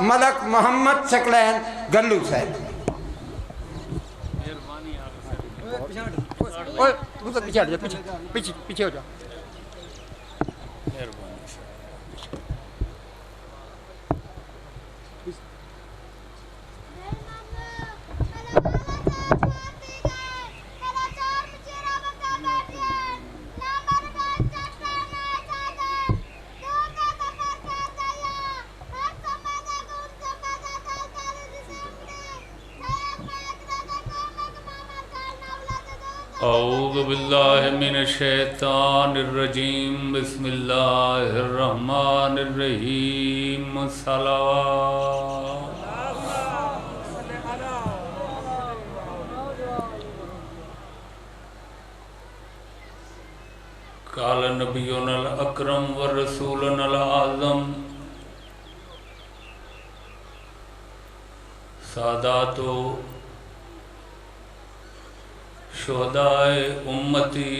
ملک محمد ثقلین گلو صاحب. پیچھے ہٹ جا, پیچھے ہو جا. اعوذ باللہ من الشیطان الرجیم. بسم اللہ الرحمن الرحیم. صلوات. قال نبینا الاکرم ورسولنا الاعظم ساداتو شہدائے امتی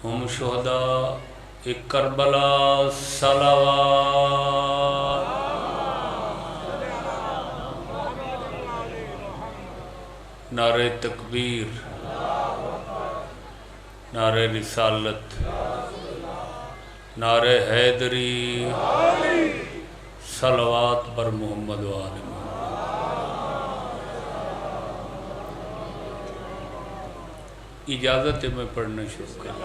ہم شہداء کربلا. صلوات. نعرہ تکبیر, نعرہ رسالت, نعرہ حیدری. صلوات پر محمد و آل محمد. اجازت ہے میں پڑھنا شروع کروں.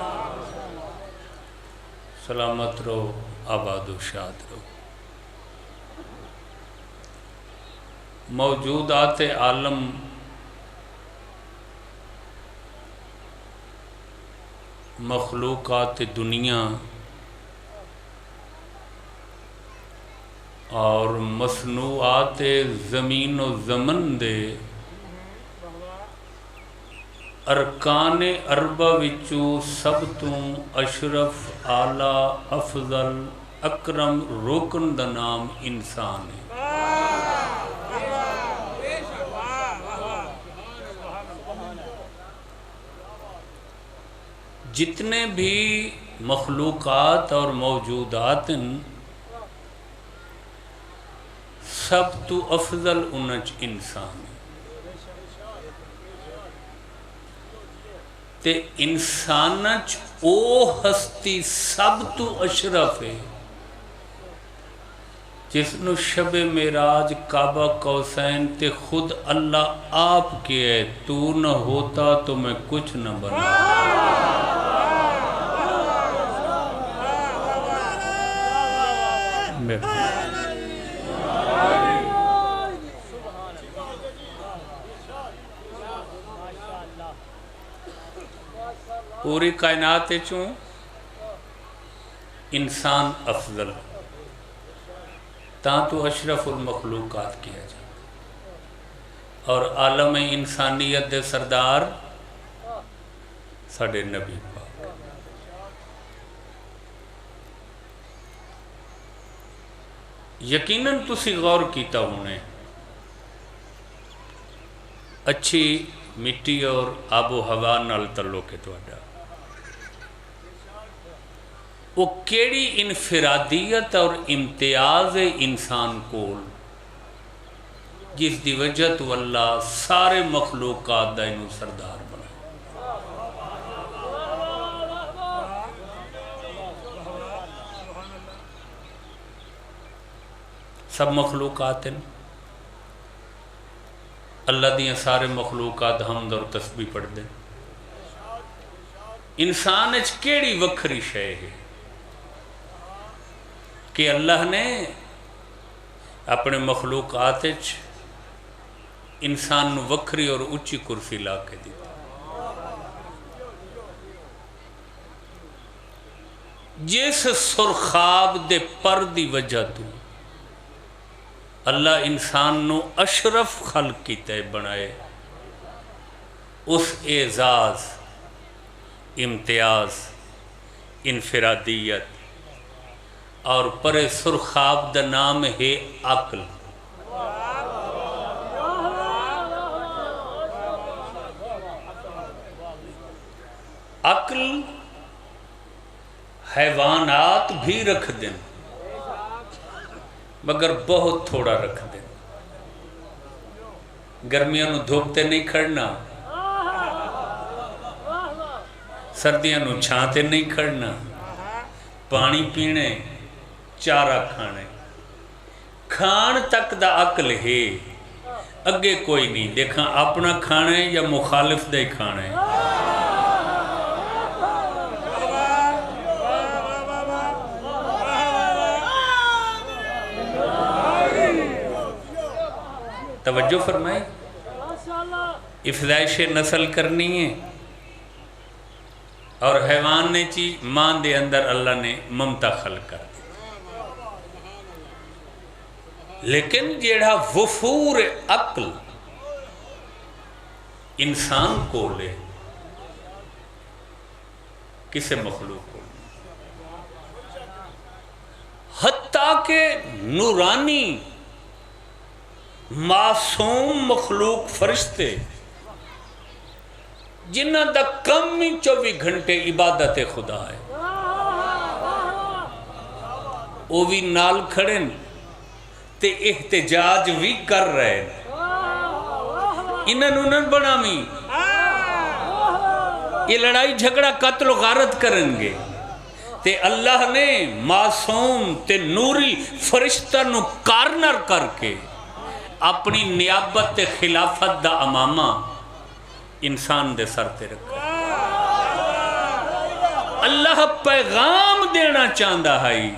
سلامت رہو, آباد و شاد رہو. موجودات عالم مخلوقات دنیا اور مصنوعات زمین و زمن دے ارکان اربع وچوں سب تو اشرف اعلی افضل اکرم رکن دا نام انسان ہے. جتنے بھی مخلوقات اور موجودات سب تو افضل انچ انسان ہے. تے انسانچ او ہستی سب تو اشرف ہے جس نو شب معراج کعبہ قوسین تے خود اللہ آپ کے ہے, تو نہ ہوتا تو میں کچھ نہ بنا. پوری کائنات چوں انسان افضل تاں تو اشرف المخلوقات کیا جائے, اور عالم انسانیت دے سردار ساڑے نبی پاک. یقیناً تسی غور کیتا ہونے اچھی مٹی اور آب و ہوا نال تعلق ہے تہاڈا. وہ کیڑی انفرادیت اور امتیاز انسان کول جس دی وجہ تو اللہ سارے مخلوقات دا انہوں سردار بنا. سب مخلوقات ہیں, اللہ دیاں سارے مخلوقات حمد اور تسبیح پڑھ دیں. انسان اچ کیڑی وکھری شے ہے کہ اللہ نے اپنے مخلوقات انسان وکھری اور اچھی کرسی لا کے دی. جس سرخاب دے پر دی وجہ تو اللہ انسان نو اشرف خلق کی تے بنائے, اس اعزاز, امتیاز, انفرادیت اور پر سرخاب دا نام ہے عقل. عقل حیوانات بھی رکھ دیں, مگر بہت تھوڑا رکھ دیں. گرمیاں نو دھوپ تے نہیں کھڑنا، سردیاں نو چھاں تے نہیں کھڑنا، پانی پینے، چارہ کھانے، کھان تک دا عقل ہے، اگے کوئی نہیں. دیکھاں اپنا کھانا ہے یا مخالف دے کھانا ہے. توجہ فرمائے. افزائش نسل کرنی ہے اور حیوان نے چی ماں دے اندر اللہ نے ممتا خلق کر دی. لیکن جیڑا وفور عقل انسان کو لے کسے مخلوق کو لے، حتیٰ کہ نورانی معصوم مخلوق فرشتے جنہ دا کم ہی 24 گھنٹے عبادت خدا ہے، وہ بھی نال کھڑن تے احتجاج بھی کر رہے ہیں. انہوں بنامی یہ لڑائی جھگڑا قتل و غارت کریں گے تے اللہ نے معصوم تے نوری فرشتہ نو کارنر کر کے اپنی نیابت تے خلافت دا امامہ انسان دے سر تے رکھا. اللہ پیغام دینا چاہتا ہے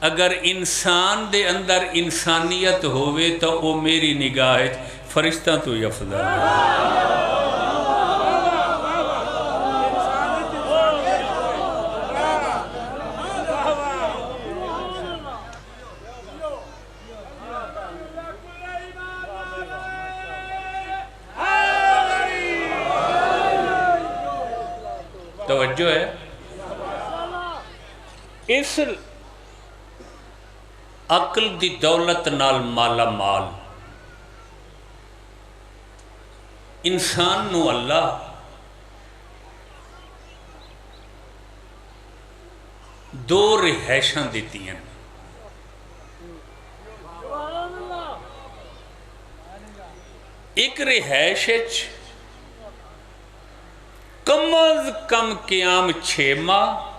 اگر انسان دے اندر انسانیت ہوئے تو وہ میری نگاہ فرشتہ تو افضل ہے. توجہ ہے. اس عقل دی دولت نال مالا مال انسان نو اللہ دو رہائشاں دیتی ہیں. ایک رہائش کم از کم قیام 6 ماہ،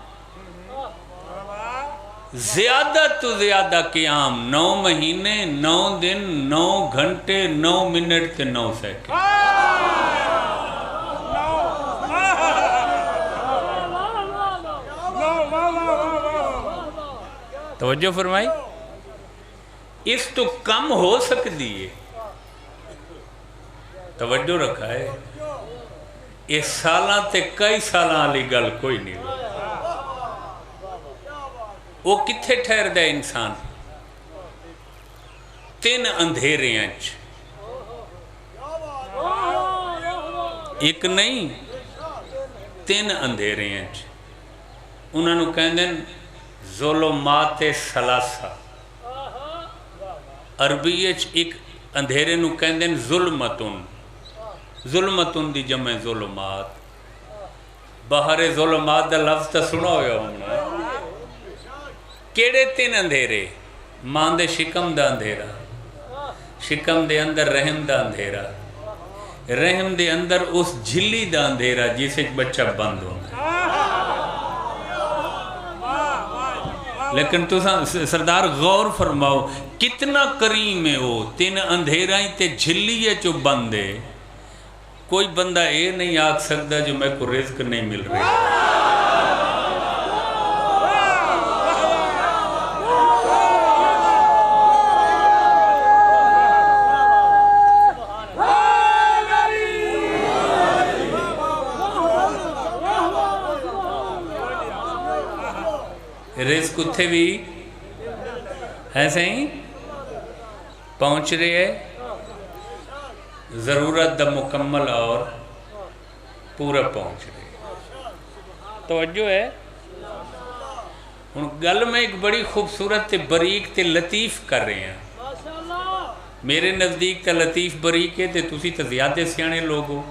زیادہ تو زیادہ قیام 9 مہینے 9 دن 9 گھنٹے 9 منٹ تے 9 سیکنڈ. توجہ فرمائی. اس تو کم ہو سکتی ہے. توجہ رکھا ہے. اس سالاں تے کئی سالاں علی گل کوئی نہیں. وہ کتھے ٹھہر دے انسان؟ 3 اندھیرے انچ. ایک نہیں 3 اندھیرے انچ. انہوں نے کہندے ظلمات ثلاثہ. عربی ایک اندھیرے نو کہندے ظلمتن. ظلمتن دی جمع ظلمات. باہر ظلمات دا لفظ تا سنا ہویا ہونا. کیڑے 3 اندھیرے؟ ماں دے شکم دا اندھیرا، شکم دے اندر رحم دا اندھیرا، رحم دے اندر اس جھلی دا اندھیرا جس ایک بچہ بند ہوتا. لیکن تو سردار غور فرماؤ کتنا کریم ہے وہ. 3 اندھیرا ہی تے جھلی ہے جو بند ہے. کوئی بندہ یہ نہیں آکھ سکتا جو میں کو رزق نہیں مل رہی. رزق اتھے بھی ایسے ہی پہنچ رہے ہے. ضرورت دا مکمل اور پورا پہنچ رہے. توجہ ہے. گل میں ایک بڑی خوبصورت تے بریک تے لطیف کر رہے ہیں. میرے نزدیک تے لطیف بریک ہے تے تسی تے زیادہ سیانے لوگ ہو.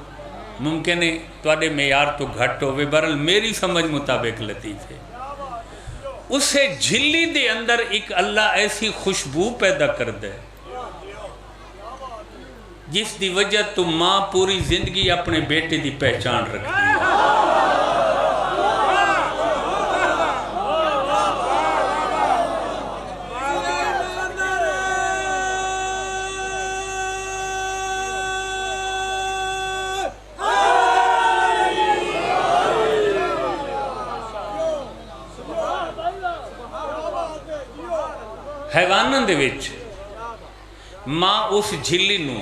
ممکن ہے تواڈے معیار تو گھٹ ہوئے. بہرحال میری سمجھ مطابق لطیف ہے. اسے جھلی دے اندر ایک اللہ ایسی خوشبو پیدا کر دے جس دی وجہ تو ماں پوری زندگی اپنے بیٹے دی پہچان رکھتی ہے. حیواناں دے وچ ماں اس جھلی نو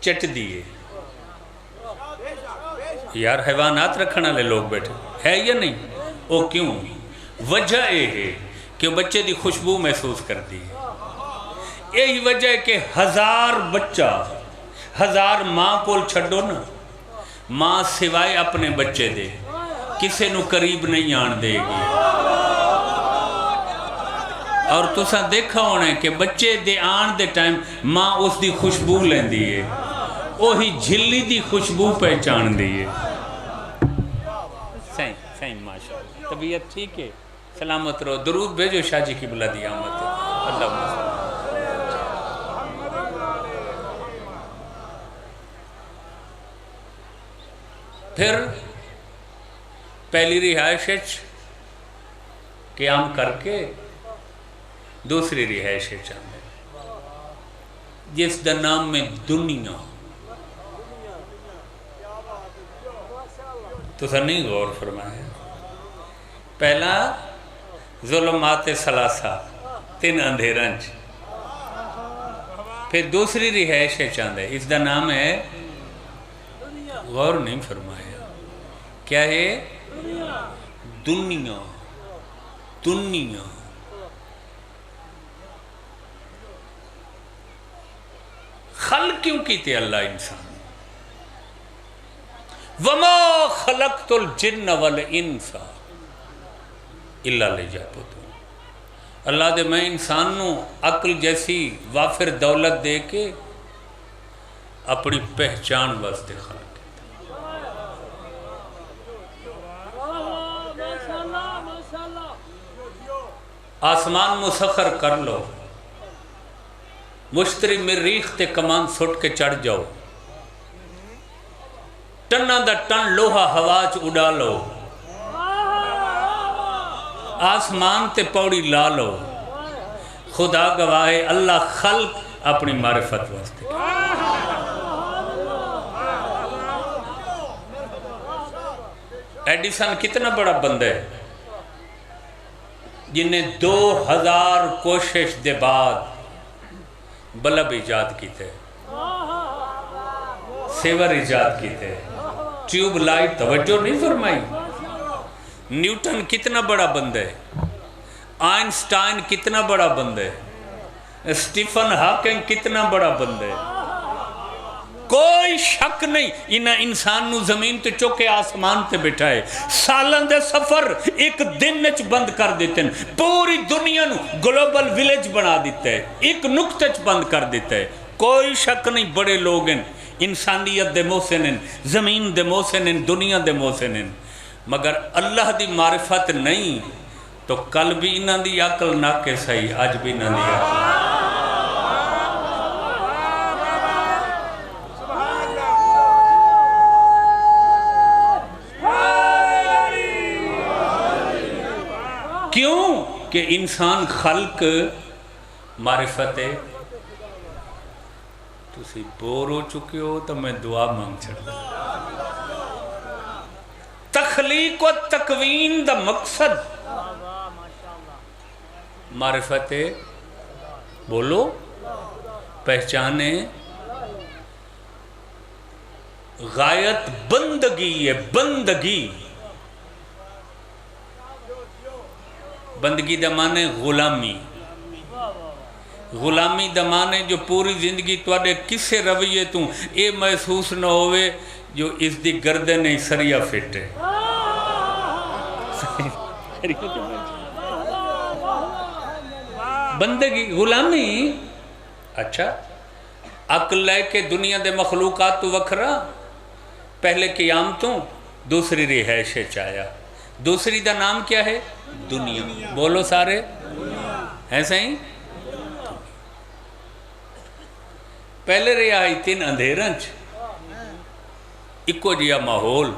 چٹ دیئے. یار حیوانات رکھنا لے لوگ بیٹھے ہے یا نہیں؟ او کیوں؟ وجہ یہ ہے کہ بچے دی خوشبو محسوس کر دی ہے. یہی وجہ ہے کہ 1000 بچہ 1000 ماں کول چھڑو نا، ماں سوائے اپنے بچے دے کسے نو قریب نہیں آن دے گی. اور تساں دیکھا ہونا ہے کہ بچے دے آن دے ٹائم ماں اس دی خوشبو لین دیئے، وہی جھلی دی خوشبو پہچان دیئے. صحیح ماشاءاللہ، طبیعت ٹھیک ہے، سلامت رہو. درود بھیجو شاہ جی کی بلادی آمد ہے. اللہ پھر پہلی رہائش قیام کر کے دوسری رہائش چاہتے جس دا نام میں دنیا. تو سر نہیں غور فرمایا. پہلا ظلمات ثلاثہ 3 اندھیرانچ. پھر دوسری رہائش چاہتے اس دا نام ہے، غور نہیں فرمایا، کیا ہے؟ دنیا. دنیا خلق کیوں کیتے اللہ انسان؟ وَمَا خَلَقْتُ الْجِنَّ وَالْإِنسَ إِلَّا لِيَعْبُدُونِ. اللہ دے میں انسان نو عقل جیسی وافر دولت دے کے اپنی پہچان واسطے خلق کیتا. آسمان مسخر کر لو، مشتری مریخ تے کمان سٹ کے چڑھ جاؤ، ٹنہ دا ٹن لوہا ہواچ اڑا لو، آسمان تے پوڑی لا لو. خدا گواہے اللہ خلق اپنی معرفت واسطے. ایڈیسن کتنا بڑا بندہ ہے جنہیں 2000 کوشش دے بعد بلب ایجاد کیتے، سیور ایجاد کیتے، ٹیوب لائٹ. توجہ نہیں فرمائی. نیوٹن کتنا بڑا بندہ ہے، آئنسٹائن کتنا بڑا بندہ ہے، اسٹیفن ہاکنگ کتنا بڑا بندہ ہے. کوئی شک نہیں انہاں انسان نو زمین تے چوکے آسمان تے بٹھائے، سالن دے سفر ایک دن وچ بند کر دیتے ہیں، پوری دنیا نو گلوبل ویلیج بنا دیتا ہے، ایک نقطے وچ بند کر دیتا ہے. کوئی شک نہیں بڑے لوگ ہیں، انسانیت دے محسن ہیں، زمین دے محسن ہیں، دنیا دے محسن ہیں. مگر اللہ دی معرفت نہیں تو کل بھی انہاں دی عقل ناقص ہے، آج بھی انہاں دی عقل. کیوں کہ انسان خلق معرفت ہے. تسی بور ہو چکے ہو تو میں دعا مانگ چھڑتا. تخلیق و تکوین دا مقصد معرفت ہے. بولو پہچانے غایت بندگی ہے. بندگی بندگی دا مانے غلامی. غلامی دا مانے جو پوری زندگی تواڈے کسے رویے تو اے محسوس نہ ہوئے جو اس دی گردن نہیں سریا فٹ ہے. بندگی غلامی. اچھا عقل لے کے دنیا دے مخلوقات تو وکھرا، پہلے قیامتوں دوسری رہائش چاہیا. دوسری دا نام کیا ہے؟ دنیا بولو سارے ایسے ہی پہلے رہائی تین اندھیرن اکو جیا ماحول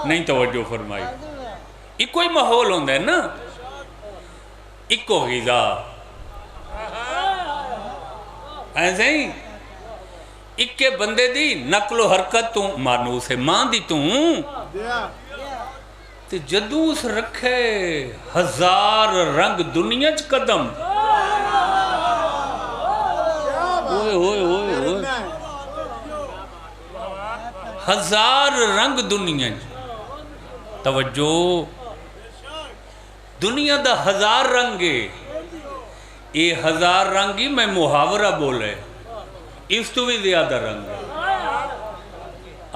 نہیں توجہ فرمائی اکو ہی ماحول ہوندہ ہے نا اکو غذا ایسے ہی اکے بندے دی نقل و حرکت تو مانوس ہے ماں دی تو تے جدوس رکھے ہزار رنگ دنیا چ قدم ہوئے ہوئے ہوئے ہوئے ہزار رنگ دنیا چ توجہ دنیا دا ہزار رنگ ہے یہ ہزار رنگ ہی میں محاورہ بولے اس تو بھی زیادہ رنگ ہے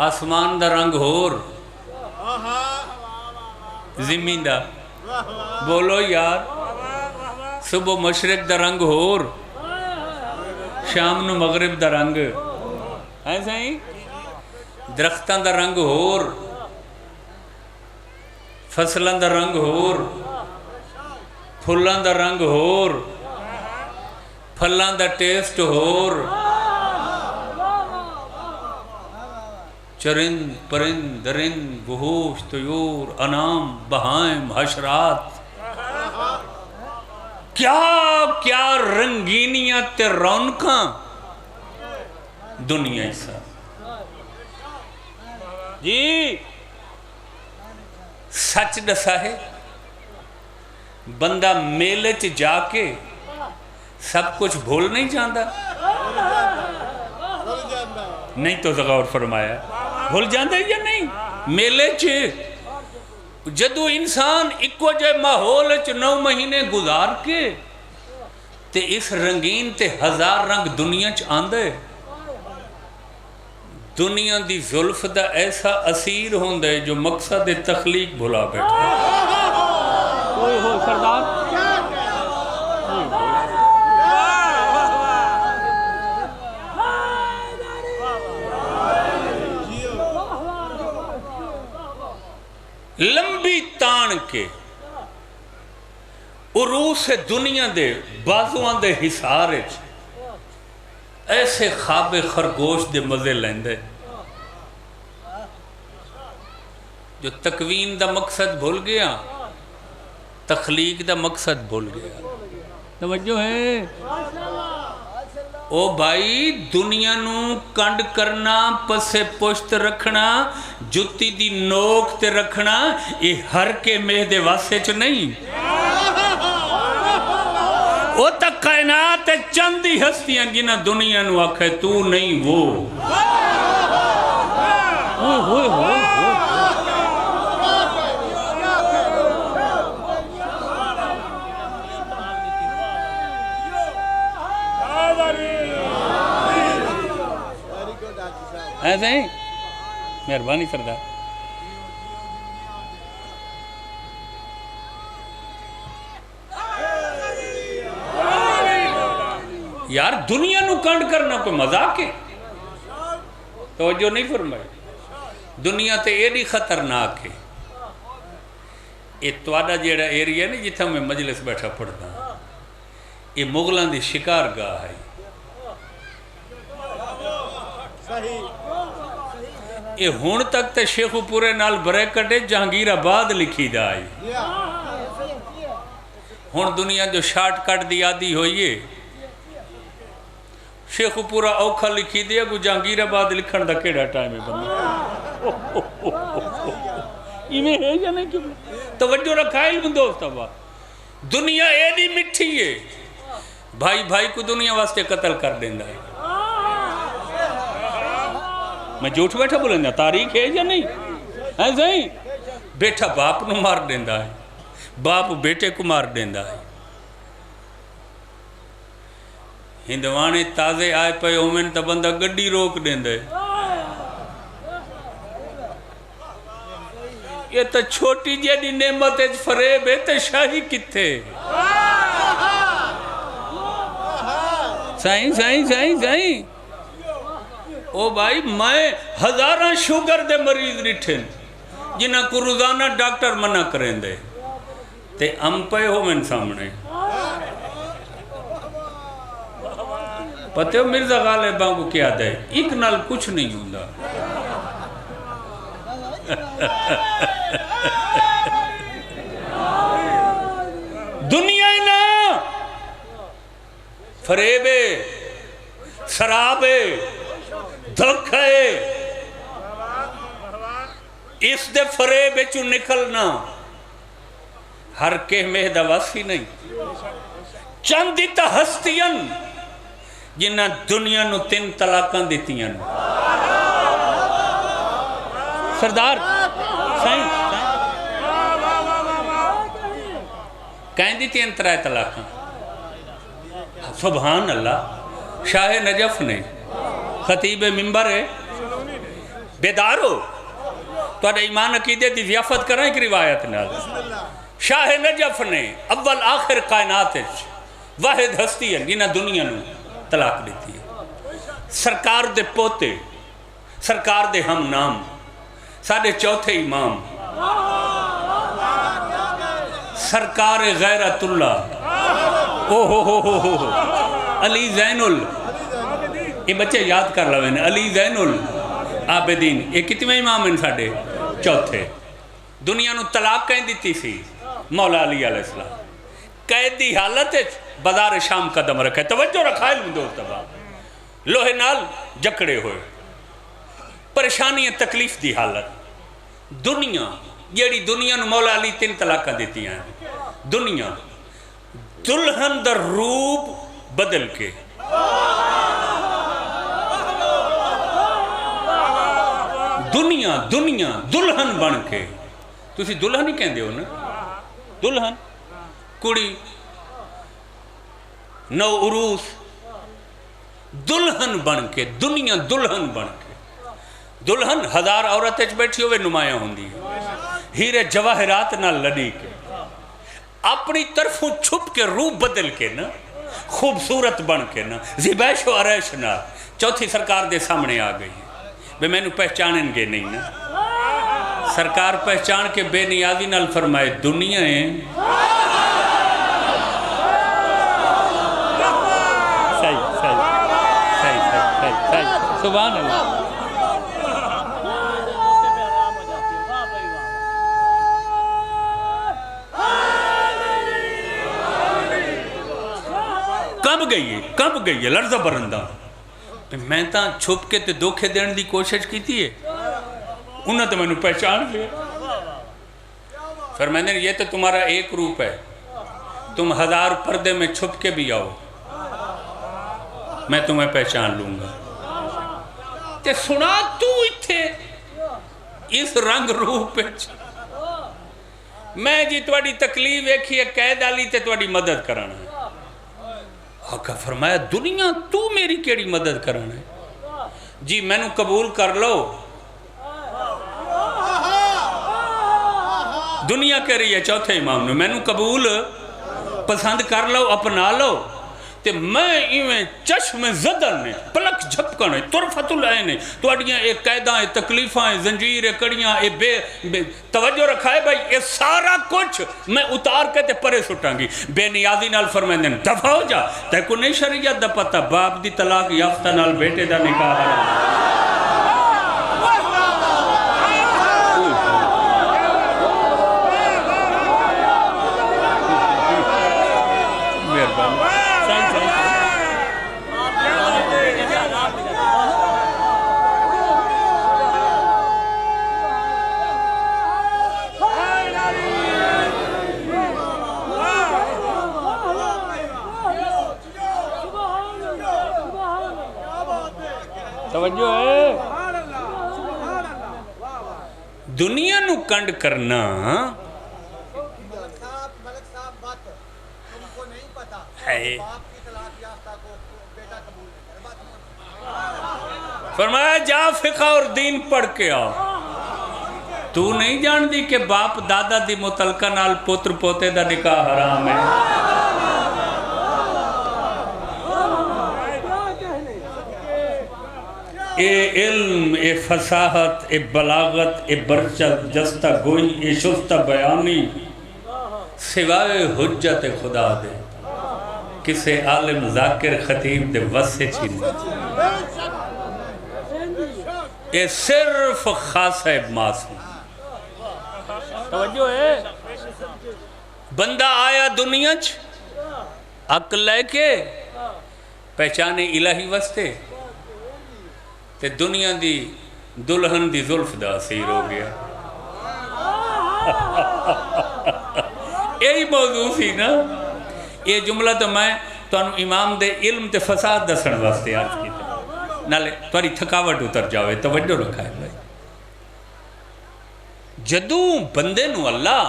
آسمان دا رنگ ہور زمین دا بولو یار صبح مشرق دا رنگ ہور شام نو مغرب دا رنگ ایسا ہی درختان دا رنگ ہور فصلان دا رنگ ہور پھلان دا رنگ ہور پھلان دا ٹیسٹ ہور چرند پرند درند وحوش طیور انام بہائم حشرات کیا رنگینیاں تے رونکاں دنیا ایسا جی سچ دسا ہے بندہ میلے چ جا کے سب کچھ بھول نہیں جاندہ نہیں تو غور فرمایا بھول جاندہ یا نہیں میلے چ جدو انسان اکو جائے ماحول چ 9 مہینے گزار کے تے اس رنگین تے ہزار رنگ دنیا چ آندے دنیا دی ظلف دا ایسا اسیر ہوندے جو مقصد تخلیق بھلا بیٹھا کوئی ہو سردار لمبی تان کے عروس دنیا دے بازوان دے حسارے ایسے خواب خرگوش دے مزے لیندے جو تکوین دا مقصد بھول گیا تخلیق دا مقصد بھول گیا توجہ ہے او بھائی دنیا نو کنڈ کرنا پسے پشت رکھنا جتی دی نوک تے رکھنا یہ ہر کے مہدے واسے چ نہیں او تک کائنات چندی ہستیاں گنا دنیا نو آکھے تو نہیں وہ ہوئے ہوئے ایسے ہی مہربانی سردار یار دنیا نو کنڈ کرنا کوئی مذاق ہے توجہ نہیں فرمائی دنیا تے ایڈی خطرناک ہے یہ توڑا جیڑا ایریا نہیں جتھا میں مجلس بیٹھا پڑھتا یہ مغلان دی شکار گاہ ہے یہ ہون تک تے شیخ پورے نال بریکٹے جہانگیر آباد لکھی دائی ہون دنیا جو شارٹ کٹ دی آدھی ہوئیے شیخ پورا اوکھا لکھی دیا کو جہانگیر آباد لکھن دا کیڑا ٹائم ہے بندہ ایمیں ہے یا نہیں کیوں توجہ رکھا علم دوست ابا دنیا ایڈی مٹھی ہے بھائی بھائی کو دنیا واسطے قتل کر دیندہ ہے میں جھوٹ بیٹھا بولیں گا تاریخ ہے یا نہیں ایسا ہی بیٹھا باپ نو مار دیندہ ہے باپ بیٹے کو مار دیندہ ہے ہندوانے تازے آئے پہ اومن تا بندہ گڈی روک دیندہ ہے یہ تا چھوٹی جیڑی نعمت فریب ہے تا شاہی کتے سائیں سائیں سائیں سائیں او بھائی میں ہزاراں شوگر دے مریض ریٹھن جنہ کو روزانہ ڈاکٹر منع کریں دے تے ام پے ہو من سامنے پتہ ہو مرزا غالب کو کیا دے ایک نال کچھ نہیں ہوندہ دنیا نا فریبے سرابے دھوکے اس دے فریبے چو نکلنا ہر کے مہدہ واسی نہیں چندی تا ہستیاں جنہ دنیا نو 3 طلاقاں دیتیاں سردار سائن کہیں دیتی ہیں 3 طلاقاں سبحان اللہ شاہ نجف نے خطیب ممبر ہے بیدارو تو اڈا ایمان عقیدے دی ضیافت کریں ایک روایت نال شاہ نجف نے اول آخر کائنات واحد ہستی ہے جنہ دنیا نو طلاق دیتی ہے سرکار دے پوتے سرکار دے ہم نام ساڑھے چوتھے امام سرکار غیرت اللہ علی زین یہ بچے یاد کر لویں علی زین العابدین یہ کتنے امام ہیں ساڑھے چوتھے دنیا نو طلاق کہیں دیتی سی مولا علی علیہ السلام قیدی حالت بازار شام قدم رکھے توجہ رکھا علم دوست تبا لوہے نال جکڑے ہوئے پریشانی تکلیف دی حالت دنیا جیڑی دنیا نو مولا علی 3 طلاقہ دیتی ہیں دنیا دلہن در روپ بدل کے دنیا دلہن بن کے تو اسی دلہن ہی کہندے ہو نا دلہن کڑی نو عروس دلہن بن کے دنیا دلہن بن کے دلہن 1000 عورت اچ بیٹھی ہوئے نمایاں ہوندی ہے ہیرے جواہرات نہ لڑی کے اپنی طرفوں چھپ کے روح بدل کے نا خوبصورت بن کے نا زبیش و عریش نا چوتھی سرکار دے سامنے آ گئی ہے بے میں نو پہچانیں گے نہیں نا سرکار پہچان کے بے نیازی نال فرمائے دنیا ہے سبحان اللہ کب گئی ہے لرزہ برندہ میں تا چھپ کے تے دھوکے دین دی کوشش کی تھی ہے انہوں تو میں نے پہچان لیا فرمائے یہ تو تمہارا ایک روپ ہے تم 1000 پردے میں چھپ کے بھی آؤ میں تمہیں پہچان لوں گا تے سنا تو اتھے اس رنگ روح پہ میں جی تواڈی تکلیف ایکھی ہے قید آلی تے تواڈی مدد کرانا ہے آقا فرمایا دنیا تو میری کیڑی مدد کرانا ہے جی میں نو قبول کر لو دنیا کہہ رہی ہے چوتھے امام نے میں نو قبول پسند کر لو اپنا لو تے میں ایویں چشم زدن نے پلک جھپکن ہے طرفت العین ہے تو اڈیاں ایک قیداں تکلیفاں زنجیر کڑیاں بے توجہ رکھا ہے بھائی یہ سارا کچھ میں اتار کے تے پرے سٹاں گی بے نیازی نال فرمائیں دیں دفع ہو جا تے کو نہیں شریعت دا پتہ باپ دی طلاق یافتہ نال بیٹے دا نکاح حرام توجہ ہے دنیا نو کنڈ کرنا فرمایا جا فقہ اور دین پڑھ کے آؤ تو نہیں جان دی کہ باپ دادا دی متعلقہ نال پتر پوتے دا نکاح حرام ہے اے علم، اے فصاحت، اے بلاغت، اے برچت جستہ گوئی، اے شستہ بیانی، سوائے حجت خدا دے کسے عالم ذاکر خطیب دے وسے چھین اے صرف خاصہ معصوم توجہ ہے۔ بندہ آیا دنیا چ عقل لے کے پہچانے الہی وستے تے دنیا دی دلہن دی زلف دا سیر ہو گیا۔ یہی موضوع سی نا، یہ جملہ تو میں تو امام دے علم تے فساد دسن واسطے عرض کی تھا، نالے تواری تھکاوٹ اتر جاوے، توجہ رکھا ہے بھائی۔ جدوں بندے نو اللہ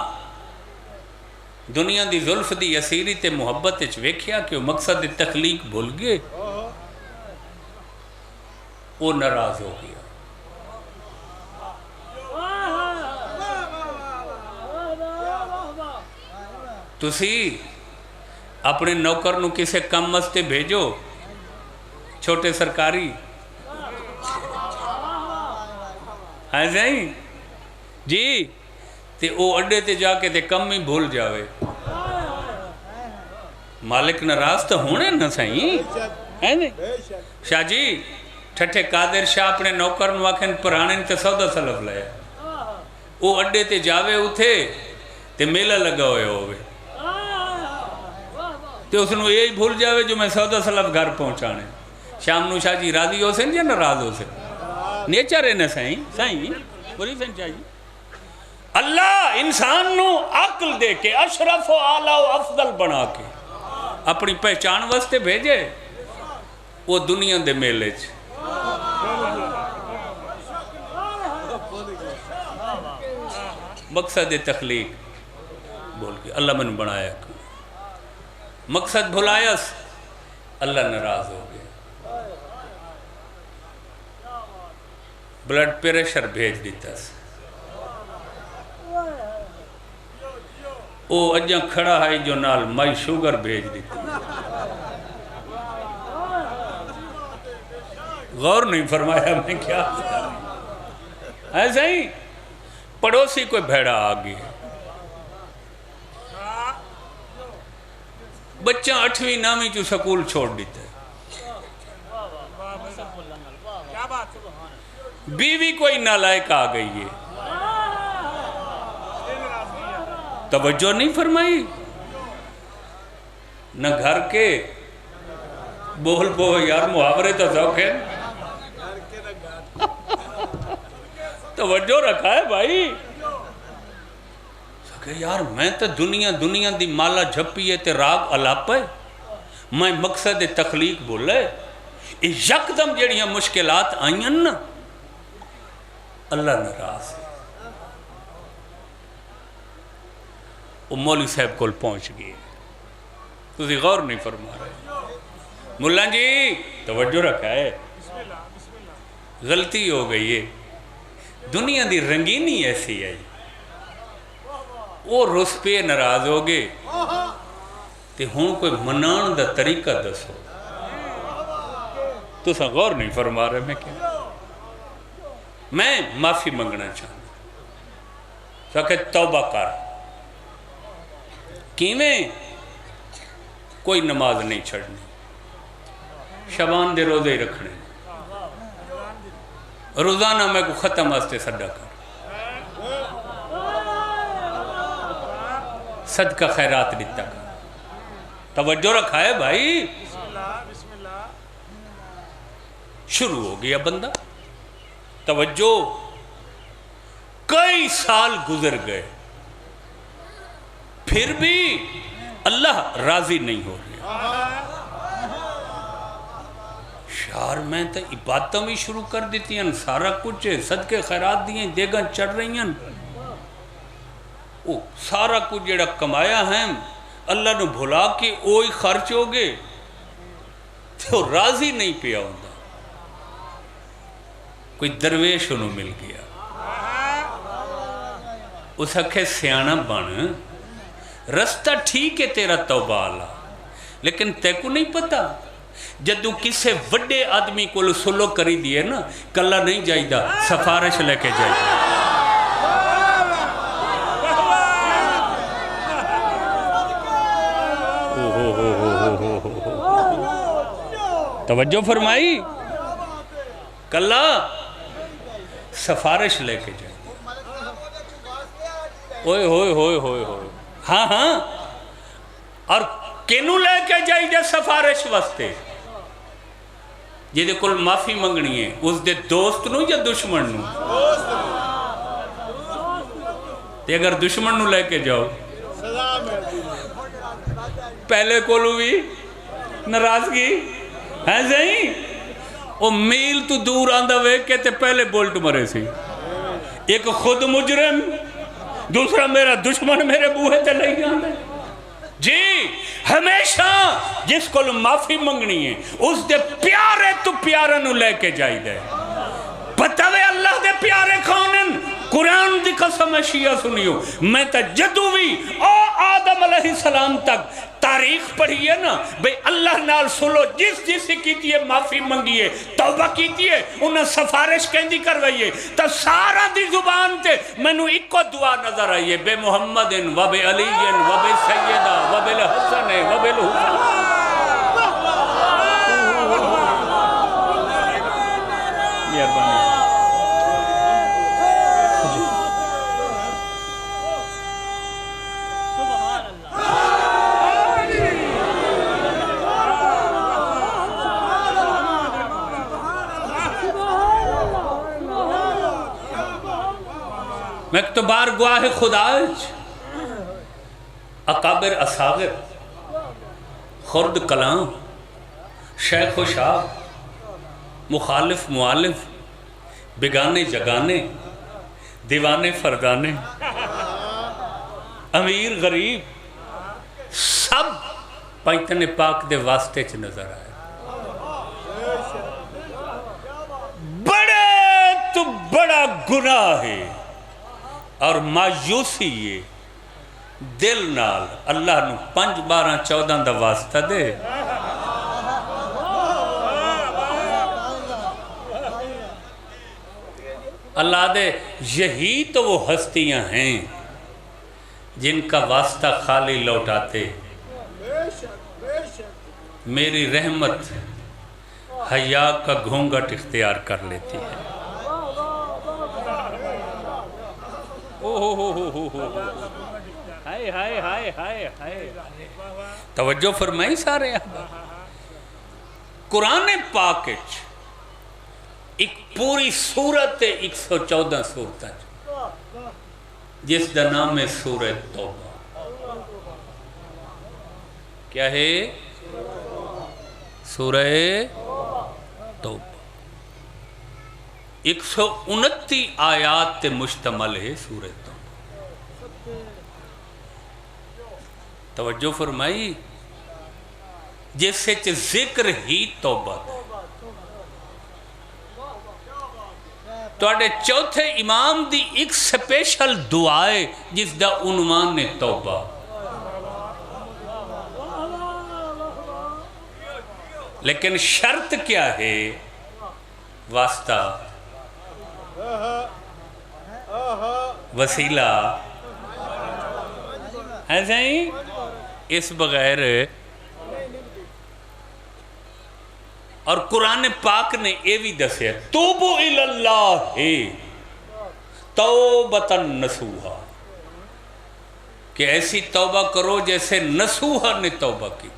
دنیا دی زلف دی اسیری تے محبت اچ ویکھیا کہ وہ مقصد تخلیق بھول گئے، وہ ناراض ہو گیا۔ تسی اپنے نوکر نو کسے کم مستے بھیجو، چھوٹے سرکاری ہے صحیح جی، تے او اڈے تے جا کے تے کم ہی بھول جاوے، مالک ناراض تو ہونے نہ صحیح ہے نہیں۔ شاہ جی ٹھٹھے قادر شاہ اپنے نوکر نو آکھیں پرانے تے سودا سلف لے، او اڈے تے جاوے اٹھے تے میلہ لگا ہوئے ہوئے تے اس نے یہی بھول جاوے جو میں سودا سلف گھر پہنچانے۔ شام نو شاہ جی راضی ہو سن یا ناراض ہو سن؟ نیچر ہے نا صحیح پوری سن چاہیے۔ اللہ انسان نو عقل دے کے اشرف و اعلیٰ و افضل بنا کے اپنی پہچان واسطے بھیجے، وہ دنیا دے میلے چ مقصد تخلیق بول کے اللہ من بنایا، مقصد بھلایا اللہ ناراض ہو گیا، بلڈ پریشر بھیج دیتا سے او اجاں کھڑا ہے جو نال مائی شوگر بھیج دیتا۔ غور نہیں فرمایا میں کیا ایسا ہی پڑوسی کوئی بھیڑا آگے، بچہ 8ویں 9ویں جو سکول چھوڑ دیتا ہے، بیوی کوئی نالائق آ گئی ہے، توجہ نہیں فرمائی، نہ گھر کے بول یار محاورے تو ذوق ہے، توجہ رکھا ہے بھائی کہ یار میں تو دنیا دی مالا جھپی ہے تے راگ علاپ ہے، میں مقصد تخلیق بولے، یکدم جڑیاں مشکلات آئیں نا اللہ ناراض ہے۔ وہ مولوی صاحب کول پہنچ گئے، تسی غور نہیں فرما رہے، ملا جی توجہ رکھا ہے، غلطی ہو گئی ہے، دنیا دی رنگینی ایسی ہے، وہ رس پہ ناراض ہو گئے تے ہوں کوئی منان دا طریقہ دسو، تو سا غور نہیں فرما رہے میں کیا، میں معافی منگنا چاہتا سا کہ توبہ کر، کیویں کوئی نماز نہیں چھڑنی، شبان دے روزے ہی رکھنے، روزانہ میں کو ختم واسطے صدقہ کر، صدقہ خیرات دیتا کر، توجہ رکھا ہے بھائی، شروع ہو گیا بندہ، توجہ، کئی سال گزر گئے پھر بھی اللہ راضی نہیں ہو رہا، شہر میں تو عبادتیں بھی شروع کر دیتی ہیں، سارا کچھ صدقے خیرات دیئے دیگاں چڑھ رہی ہیں، وہ سارا کچھ جڑا کمایا ہے اللہ نے بھلا کے اوہی خرچ ہو گئے تو راضی نہیں پیا ہوندہ، کوئی درویش انہوں مل گیا، اس اکھے سیانہ بن، رستہ ٹھیک ہے تیرا توبہ اللہ، لیکن تے کو نہیں پتا جدو کسے وڈے آدمی کو سلو کری دیئے نا کلہ نہیں جائے دا سفارش لے کے جائے دا توجہ فرمائی کلہ سفارش لے کے جائے اوئے ہوئے ہوئے ہوئے ہوئے ہاں ہاں اور کینو لے کے جائے دے سفارش واسطے جیدے کل معافی منگنی ہے اس دے دوست نو یا دشمن نو تے اگر دشمن نو لے کے جاؤ پہلے کولو بھی ناراضگی ہے زہیں وہ میل تو دور آندہ وے کے تے پہلے بولٹ مرے سی ایک خود مجرم دوسرا میرا دشمن میرے بوہے تے لئی آندے جی ہمیشہ جس کو معافی منگنی ہے اس دے پیارے تو پیارے نو لے کے جائی دے بتاوے اللہ دے پیارے کونن قرآن دی قسم شیعہ سنیو میں تا جدو بھی او آدم علیہ السلام تک تاریخ پڑھی ہے نا بھئی اللہ نال سلو جس کیتی ہے معافی منگی ہے توبہ کیتی ہے انہیں سفارش کہندی کروائیے تا سارا دی زبان تے میں نو ایک کو دعا نظر آئیے بے محمد و بے علی و بے سیدہ و بے الحسن و بے الحسن مکتبار گواہ خداج اکابر اصاغر خرد کلام شیخ و شاہ مخالف معالف بگانے جگانے دیوانے فردانے امیر غریب سب پائتن پاک دے واسطے چ نظر آئے بڑے تو بڑا گناہ ہے اور مایوسی یہ دل نال اللہ نو 5 12 14 دا واسطہ دے اللہ دے یہی تو وہ ہستیاں ہیں جن کا واسطہ خالی لوٹاتے میری رحمت حیا کا گھونگٹ اختیار کر لیتی ہے ہائے ہائے ہائے ہائے ہائے توجہ فرمائی سارے قرآن پاک ایک پوری سورت 114 سورت جس دا نام ہے سورہ توبہ کیا ہے سورہ توبہ 129 آیات تے مشتمل ہے سورہ توبہ توجہ فرمائی جیسے ذکر ہی توبہ تو آڑے چوتھے امام دی ایک سپیشل دعائے جس دا عنوان نے توبہ لیکن شرط کیا ہے واسطہ وسیلہ ایسا ہی اس بغیر اور قرآن پاک نے یہ بھی دسیا توبو الاللہ توبتاً نصوحا کہ ایسی توبہ کرو جیسے نصوحا نے توبہ کی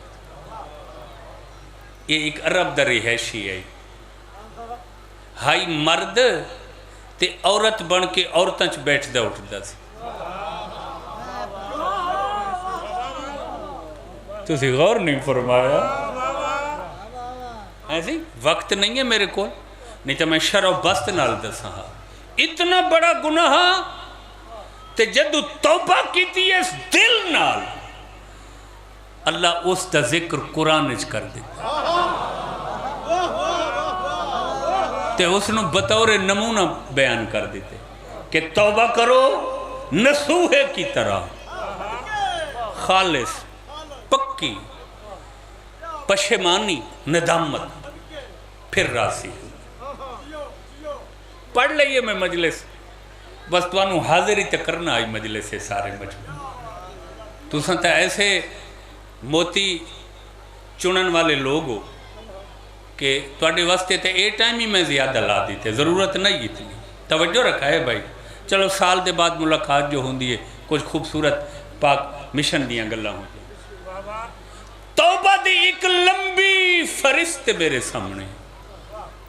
یہ ایک عرب دا رہائشی ہے ہائی مرد تے عورت بن کے عورتاں چ بیٹھ دا اٹھ دا سی تو اسی غور نہیں فرمایا ایسی وقت نہیں ہے میرے کو نہیں تو میں شر و بست نال دساں اتنا بڑا گناہ تے جدو توبہ کیتی ہے اس دل نال اللہ اس دا ذکر قرآن اچ کر دیتا تے اس نے بطور نمونہ بیان کر دیتے کہ توبہ کرو نصوحے کی طرح خالص پکی پشیمانی ندامت پھر راسی پڑھ لئیے میں مجلس بس تو انہوں حاضر ہی تک کرنا آئی مجلس سے سارے مجمع تو سنتا ایسے موتی چنن والے لوگ ہو کہ توڑے واسطے تے اے ٹائم ہی میں زیادہ لا دی تھے ضرورت نہیں اتنی توجہ رکھا ہے بھائی چلو سال دے بعد ملاقات جو ہوں دیئے کچھ خوبصورت پاک مشن دیاں گلہ ہوں دیئے توبہ دی ایک لمبی فرست میرے سامنے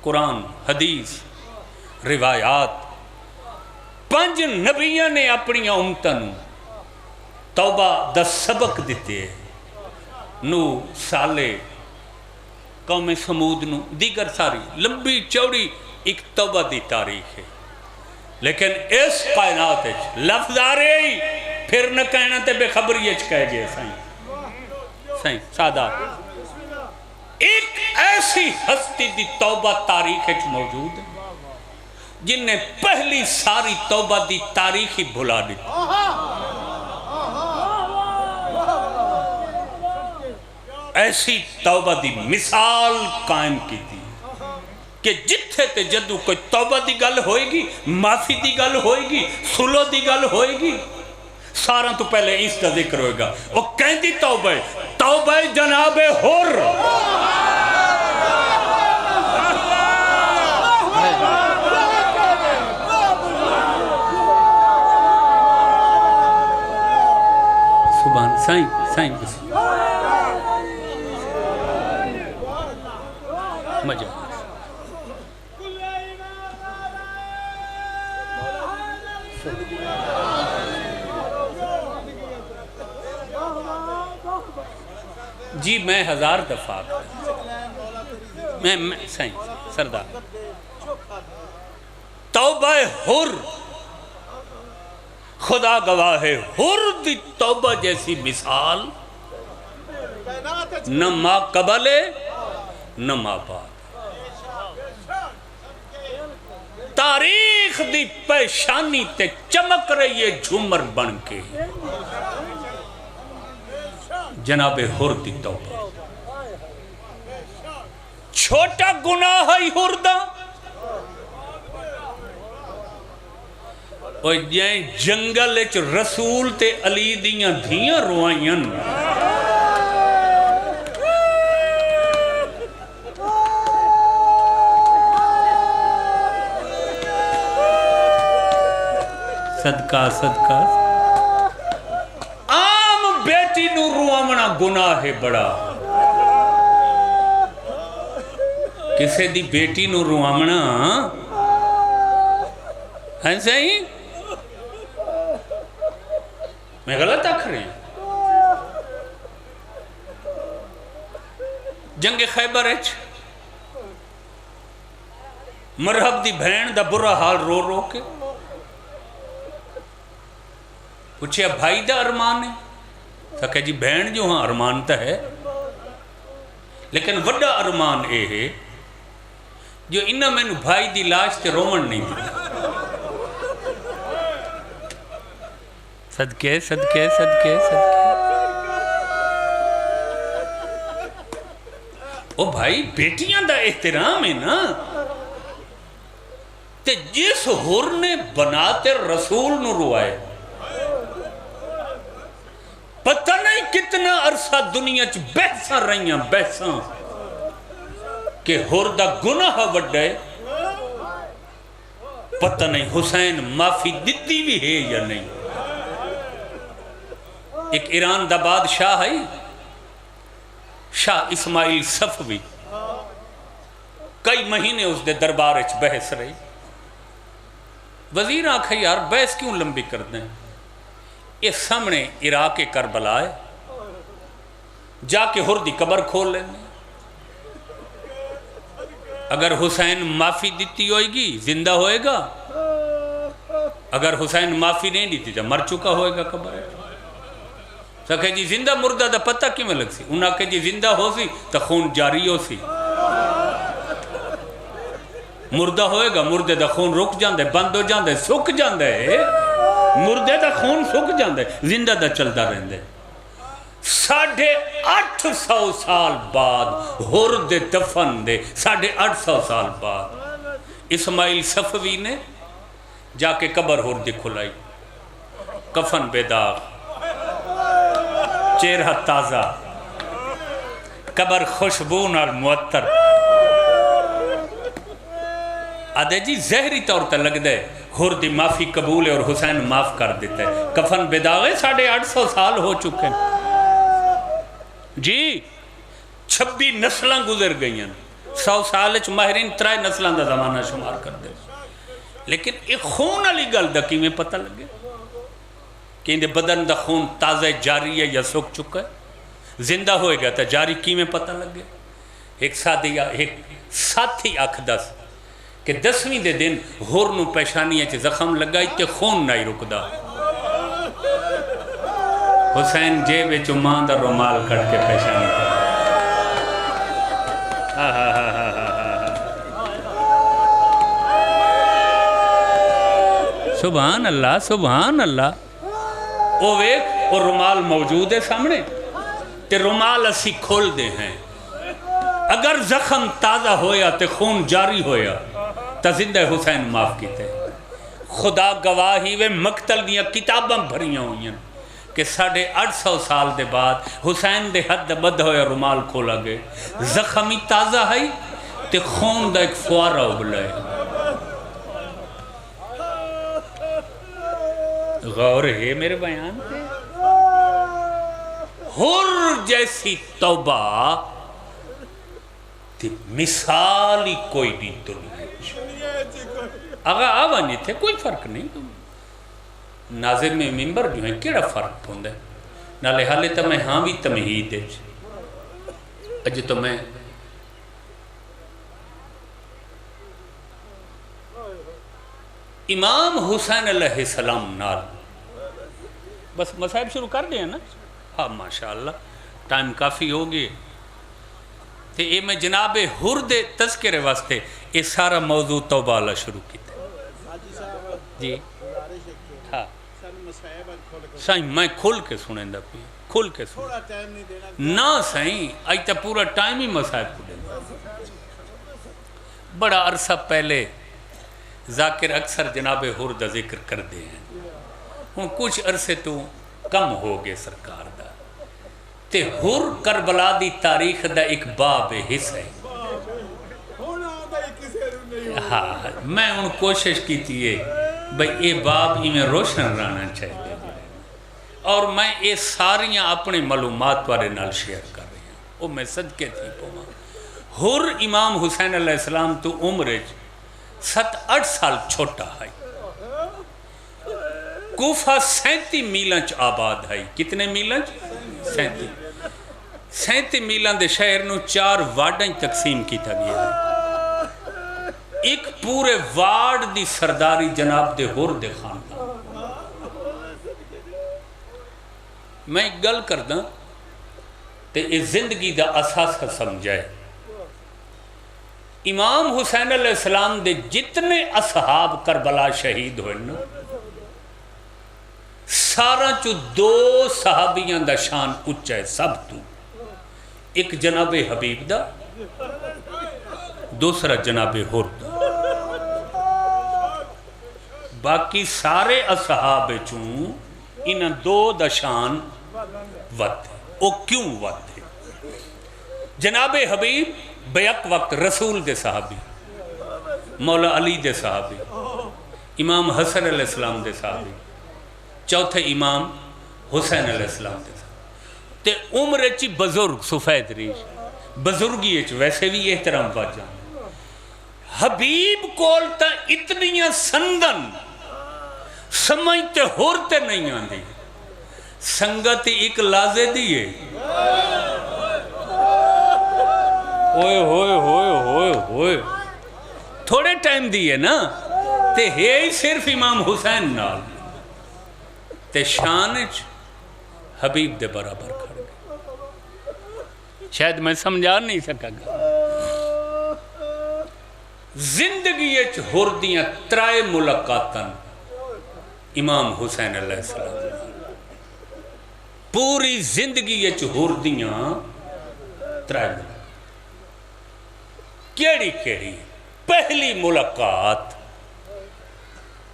قرآن حدیث روایات 5 نبیوں نے اپنی امتن توبہ دا سبق دیتے ہیں نو سالے قوم سمود نو دیگر ساری لمبی چوڑی ایک توبہ دی تاریخ ہے لیکن اس کائنات لفظ آ رہے ہی پھر نہ کہنا تے بے خبری اچھ کہہ جائے سائیں سادات ایک ایسی ہستی دی توبہ تاریخ موجود ہے جن نے پہلی ساری توبہ دی تاریخ ہی بھلا دی ایسی توبہ دی مثال قائم کی تھی کہ جتھے تے جدو کوئی توبہ دی گل ہوئے گی معافی دی گل ہوئے گی سلو دی گل ہوئے گی سارا تو پہلے اس کا ذکر ہوئے گا وہ کہیں دی توبہ جناب حر سبحان سائیں بس مجھے جی میں 1000 دفعہ میں سائیں سردار توبہ حر خدا گواہ ہے حر دی توبہ جیسی مثال نہ ماں قبل نہ ماں بعد تاریخ دی پیشانی تے چمک رہی ہے جھومر بن کے جناب حر دی توبہ چھوٹا گناہ ہے حر دا اور جائیں جنگل اچ رسول تے علی دیاں دھیاں روائیاں صدقہ عام بیٹی نو روامنا گناہ ہے بڑا کسے دی بیٹی نو روامنا ہیں صحیح میں غلط آکھ رہے ہیں جنگ خیبر اچ مرحب دی بھین دا برا حال رو رو کے پوچھے بھائی دا ارمان ہے سکے جی بہن جو ہاں ارمان تا ہے لیکن وڈا ارمان اے ہے جو انہا میں نے بھائی دی لاش تے رومن نہیں دی صدقے او بھائی بیٹیاں دا احترام ہے نا تے جس حر نے بناتے رسول نو روائے پتہ نہیں کتنا عرصہ دنیا چ بحثاں رہیاں بحثاں کہ حر دا گناہ وڈے پتہ نہیں حسین معافی دیتی بھی ہے یا نہیں ایک ایران دا بادشاہ ہے شاہ اسماعیل صفوی کئی مہینے اس دے دربار اچ بحث رہی وزیر آنکھا یار بحث کیوں لمبی کر دیں اس سامنے عراق کربلا ہے جا کے حر دی قبر کھول لیں اگر حسین معافی دیتی ہوئے گی زندہ ہوئے گا اگر حسین معافی نہیں دیتی تو مر چکا ہوئے گا قبر سکھے جی زندہ مردہ دا پتہ کی میں لگ سی انہاں کہ جی زندہ ہو سی تو خون جاری ہو سی مردہ ہوئے گا مردے دا خون رک جاندے بند ہو جاندے سک جاندے مردے دا خون سک جاندے زندہ دا چلتا رہندے 850 سال بعد ہر دے دفن دے 850 سال بعد اسماعیل صفوی نے جا کے قبر ہر دی کھلائی، کفن بے داغ، چہرہ تازہ، قبر خوشبو نال معطر۔ آدھے جی زہری طور تے لگ دے ہر دی معافی قبول ہے اور حسین معاف کر دیتا ہے، کفن بے داغ 850 سال ہو چکے ہیں جی، 26 نسلاں گزر گئی ہیں، 100 سال ماہرین 3 نسلاں دا زمانہ شمار کر دے، لیکن ایک خون علی گل دا کی میں پتہ لگے کہ اندے بدن دا خون تازہ جاری ہے یا سک چکا ہے، زندہ ہوئے گا تا جاری کی میں پتہ لگے۔ ایک ساتھی آکھ دس کہ 10ویں دے دن ہور نو پیشانی ہے زخم لگائی تے خون نہیں رکدا، حسین جیب چمان دا رومال کٹ کے پیشانی پر سبحان اللہ سبحان اللہ۔ او ویک اور رومال موجود ہے سامنے تے رومال اسی کھول دے ہیں، اگر زخم تازہ ہویا تے خون جاری ہویا تا زندہ حسین معاف کیتے، خدا گواہی وے مقتل دیا کتاباں بھریاں ہوئی ہیں کہ 850 سال دے بعد حسین دے حد بد ہویا رومال کھولا گئے، زخمی تازہ ہے تے خون دا ایک فوارہ اگلا ہے۔ غور ہے میرے بیان پہ، ہر جیسی توبہ تی مثالی کوئی نہیں دنیا آگا آوہ نہیں تھے، کوئی فرق نہیں تم ناظر میں ممبر جو ہیں کیڑا فرق پھوندے نالے حالے تا میں ہاں بھی تمہید ہے اج تو میں امام حسین علیہ السلام نال بس مصائب شروع کر دیا نا، ہاں ماشاءاللہ ٹائم کافی ہوگی تے اے میں جناب ہر دے تذکرے واسطے اے سارا موضوع توبہ اللہ شروع کیتا جی ہاں سائیں میں کھل کے سنیں دا پی کھل کے سنیں نا سائیں آئی تا پورا ٹائم ہی مصائب کو دیں بڑا عرصہ پہلے ذاکر اکثر جناب ہر دا ذکر کر دے ہیں ہوں کچھ عرصے تو کم ہو گئے سرکار دا تے ہر کربلا دی تاریخ دا ایک باب حصہ ہے ہاں میں ان کوشش کی تھی بھئی اے باب ہی میں روشن رہنا چاہیے اور میں اے ساریاں اپنے معلومات والے نال شیئر کر رہی ہیں وہ میں صدقے تھی پوما ہر امام حسین علیہ السلام تو عمرج 7-8 سال چھوٹا ہے کوفہ 37 میلنچ آباد ہے کتنے میلنچ 37 میلن دے شہر نو 4 وارڈیں تقسیم کی تھا گیا ہے ایک پورے وارڈ دی سرداری جناب دے ہور دے خاندان میں ایک گل کردہ تے اس زندگی دا اساس کا سمجھائے امام حسین علیہ السلام دے جتنے اصحاب کربلا شہید ہوئے نا سارا چو 2 صحابیاں دا شان اچھا ہے سب تو ایک جناب حبیب دا دوسرا جناب ہر دا باقی سارے اصحاب چون انہاں 2 دا شان ود ہے او کیوں ود ہے جناب حبیب بیک وقت رسول دے صحابی مولا علی دے صحابی امام حسن علیہ السلام دے صحابی چوتھے امام حسین علیہ السلام دے صحابی تے عمر چی بزرگ سفید ریش بزرگی ویسے بھی احترام واجہ حبیب کولتا اتنیاں سنگن سمجھتے ہورتے نہیں آندھی سنگت ایک لازے دیئے ہوئے ہوئے ہوئے ہوئے ہوئے تھوڑے ٹائم دیئے نا تے ہے ہی صرف امام حسین نال تے شانچ حبیب دے برابر کھڑ گئے شاید میں سمجھا نہیں سکا گا زندگی اچ ہردیاں 3 ملاقاتاں امام حسین علیہ السلام پوری زندگی ہور دیاں ترائے ملک کیڑی کیڑی پہلی ملاقات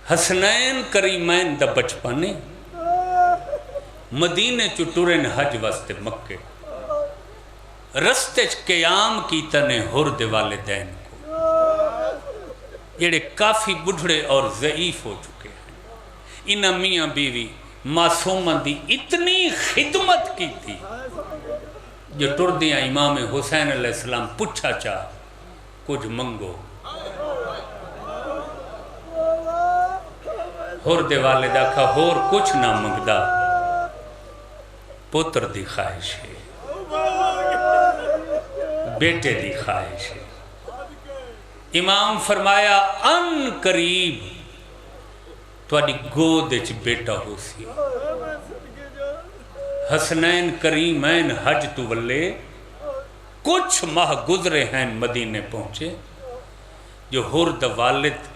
حسنین کریمین دا بچپنے مدینے چٹورن حج واسطے مکے رستے قیام کی تنے ہور دے والدین کو جڑے کافی بڑھڑے اور ضعیف ہو چکے ہیں انہاں میاں بیوی معصومہ دی اتنی خدمت کی تھی جو ٹردیاں امام حسین علیہ السلام پچھا چاہ کچھ منگو ہور دے والدہ کا ہور کچھ نہ منگدا پتر دی خواہش ہے بیٹے دی خواہش ہے امام فرمایا ان قریب تواڈی گود وچ بیٹا ہو سی حسنین کریمین حج تو ولے کچھ ماہ گزرے ہیں مدینے پہنچے جو ہور دا والد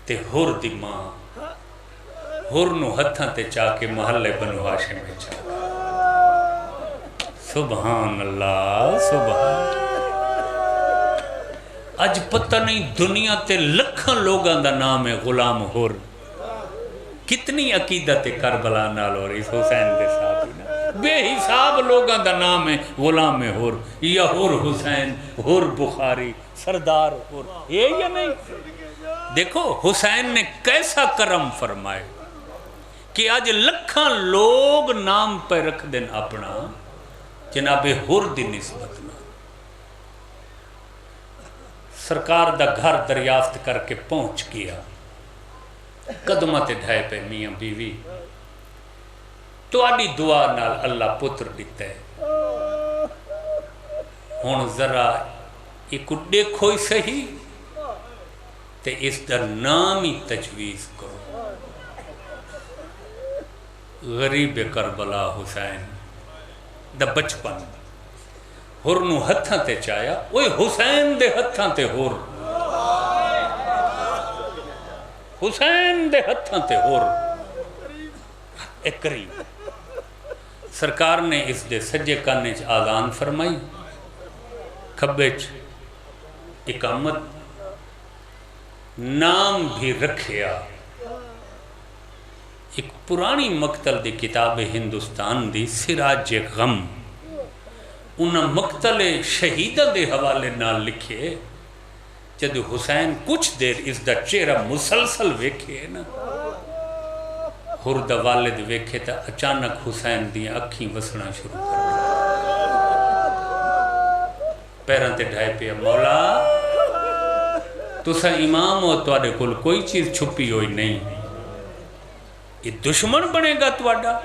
تے ہور دی ماں ہور نو ہتھاں تے چاہ کے محلے بنو ہاشم میں چاہ سبحان اللہ سبحان اج پتہ نہیں دنیا تے لکھاں لوگاں دا نام ہے غلام ہور کتنی عقیدت کربلا نال اور اس حسین دے صاحب بے حساب لوگاں دا نام ہے غلام ہور یا ہور حسین ہور بخاری سردار ہور یہ یا نہیں دیکھو حسین نے کیسا کرم فرمائے کہ آج لکھاں لوگ نام پہ رکھ دیں اپنا جناب ہور دی نسبت نہ سرکار دا گھر دریافت کر کے پہنچ گیا قدمت ڈھائے پہ میاں بیوی تو آڈی دعا نال اللہ پتر دیتا ہے ہون ذرا ایک دیکھو ہی صحیح تے اس در نام ہی تجویز کرو غریب کربلا حسین دا بچپن ہور نو ہتھاں تے چایا اوہ حسین دے ہتھاں تے ہور حسین دے ہتھاں تے ہور ایک قریب سرکار نے اس دے سجے کانے چ آذان فرمائی کھبے چ اقامت نام بھی رکھیا ایک پرانی مقتل دی کتاب ہندوستان دی سراج غم انہاں مقتل شہیدہ دے حوالے نال لکھے جد حسین کچھ دیر اس دا چہرہ مسلسل ویکھے نا ہور دا والد ویکھے تا اچانک حسین دیاں اکھیں وسنا شروع کر پیران تے ڈھائے پیا مولا تسا امام ہو تواڈے کول کوئی چیز چھپی ہوئی نہیں یہ دشمن بنے گا تواڈا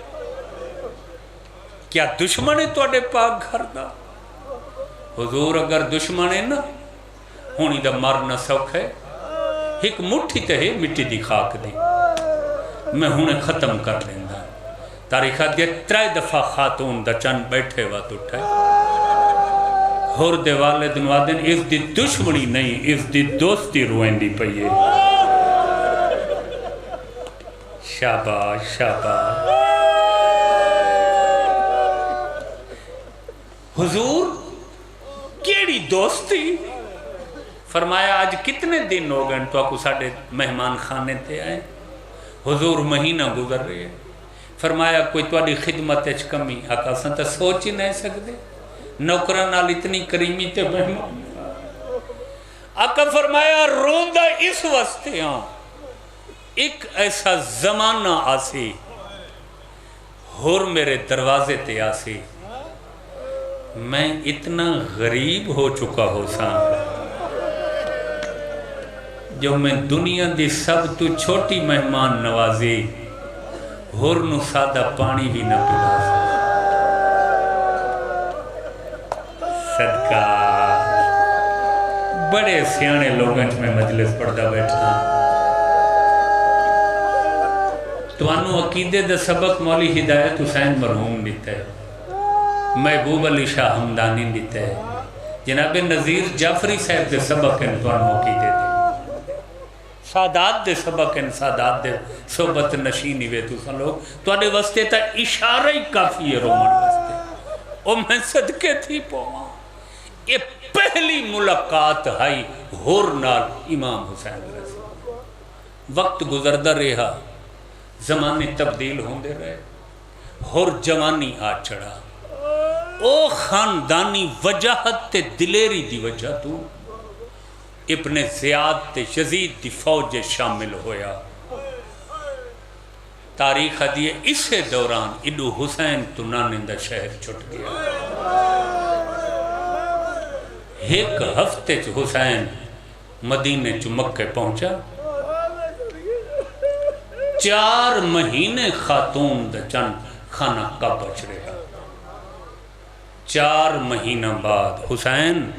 کیا دشمن ہے تواڈے پاک گھر دا حضور اگر دشمن ہے نا ہونی دا مرنا سوکھ ہے ایک مٹھی تے ہے مٹی دی خاک دی میں ہونے ختم کر دیندا تاریخہ دے 3 دفعہ خاتون دا چند بیٹھے وقت اٹھائے ہور دے والد نوادن اس دی دشمنی نہیں اس دی دوستی روئیں دی پئیے شاباش شاباش حضور کیڑی دوستی فرمایا آج کتنے دن ہو گئے تو آپ ساڑھے مہمان خانے تھے آئے حضور مہینہ گزر رہے ہیں فرمایا کوئی توڑی خدمت اچ کمی آقا سنتا سوچ ہی نہیں سکتے نوکران نال اتنی کریمی تے مہمان آقا فرمایا روندہ اس واسطے ہاں ایک ایسا زمانہ آسی ہور میرے دروازے تے آسی میں اتنا غریب ہو چکا ہو ساں جو میں دنیا دی سب تو چھوٹی مہمان نوازی ہور نو سادہ پانی بھی نہ پلا صدقہ بڑے سیانے لوگوں میں مجلس پڑھتا بیٹھا تو انو عقیدے دا سبق مولی ہدایت حسین مرحوم دیتا ہے محبوب علی شاہ حمدانی دیتا ہے جناب نظیر جعفری صاحب دے سبق ان تو انو عقیدے دے سادات دے سبق ان سادات دے صحبت نشینی وے تو سن لوگ تو آنے واسطے تا اشارہ ہی کافی ہے رومن واسطے او میں صدقے تھی پوہاں یہ پہلی ملاقات ہے ہور نال امام حسین رضی وقت گزردہ رہا زمانے تبدیل ہوندے رہے ہور جوانی آ چڑھا او خاندانی وجاہت تے دلیری دی وجہ تو ابن زیاد تے یزید دی فوج شامل ہویا تاریخ دیئے اسے دوران ادو حسین تو نانندہ شہر چھٹ گیا ایک ہفتے چ حسین مدینے چ مکہ پہنچا 4 مہینے خاتون دا چند خانہ کا بچ رہا 4 مہینہ بعد حسین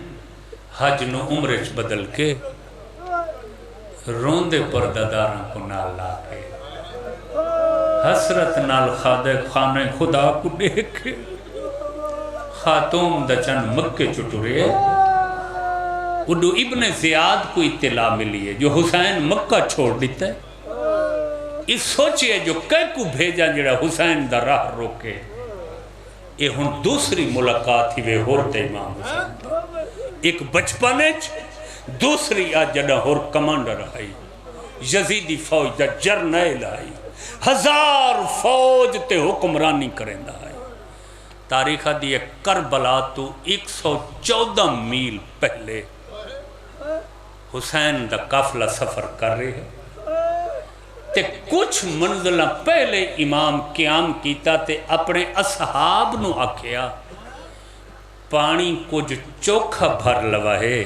حج نو عمرے چ بدل کے روندے پردہ کو نال لا کے حسرت نال خانہ خدا کو دیکھے خاتون دا چند مکے چٹورے اڈو ابن زیاد کو اطلاع ملی ہے جو حسین مکہ چھوڑ دیتا ہے اس سوچئے جو کئی کو بھیجا جڑا حسین دا راہ روکے یہ ہن دوسری ملاقات ہی وہ ہوتے امام حسین دا ایک بچپنچ دوسری آج جڑا ہور کمانڈر آئی یزیدی فوج دا جرنیل آئی 1000 فوج تے حکمرانی کریں دا آئی تاریخہ دی کربلا تو 114 میل پہلے حسین دا قافلہ سفر کر رہے ہیں تے کچھ منزلہ پہلے امام قیام کیتا تے اپنے اصحاب نو آکھیا پانی کچھ چوکھا بھر لوا ہے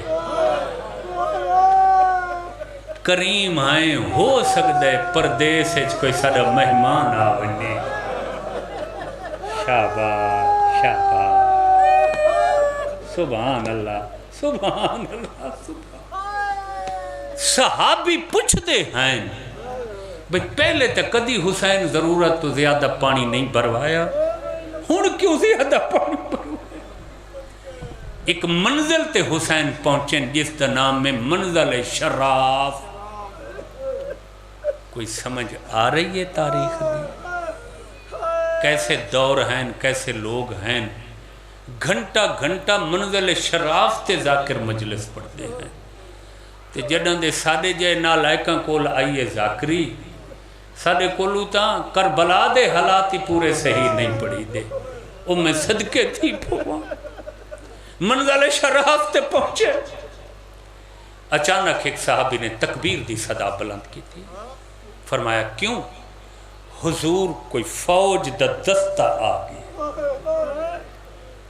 کریم آئیں ہو سکتا ہے پردیس ہے کوئی سارا مہمان آونے شاباش شاباش سبحان اللہ سبحان اللہ سبحان صحابی پوچھ دے ہیں بھئی پہلے تک کدی حسین ضرورت تو زیادہ پانی نہیں بھروایا ہن کیوں زیادہ پانی بھروایا ایک منزل تے حسین پہنچیں جس دا نام میں منزل شراف کوئی سمجھ آ رہی ہے تاریخ دی کیسے دور ہیں کیسے لوگ ہیں گھنٹہ گھنٹہ منزل شراف تے ذاکر مجلس پڑھتے ہیں تے جڑاں دے ساڑے جائے نالائکاں کول آئیے ذاکری ساڑے کولو تاں کربلا دے حالاتی پورے صحیح نہیں پڑھی دے او میں صدقے تھی پھوا منزل شراف تے پہنچے اچانک ایک صحابی نے تکبیر دی صدا بلند کی تھی فرمایا کیوں حضور کوئی فوج دا دستہ آگئی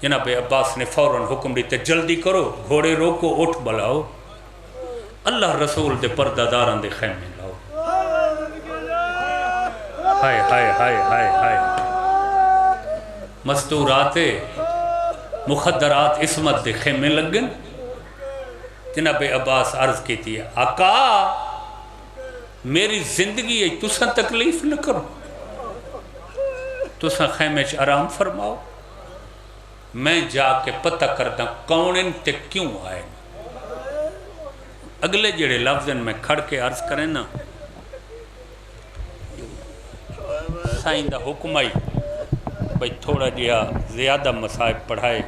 جناب عباس نے فوراً حکم دیتے جلدی کرو گھوڑے روکو اٹھ بلاؤ اللہ رسول دے پردہ داران دے خیمے لاؤ ہائے ہائے ہائے ہائے ہائے مستورات مخدرات عصمت دے خیمے لگن جناب عباس عرض کی تھی آقا میری زندگی ہے تساں تکلیف نہ کرو تساں خیمے چ آرام فرماؤ میں جا کے پتہ کرتا کون ان تے کیوں آئے اگلے جڑے لفظن میں کھڑ کے عرض کریں نا سائن دا حکم آئی بھئی تھوڑا جیا زیادہ مصائب پڑھائے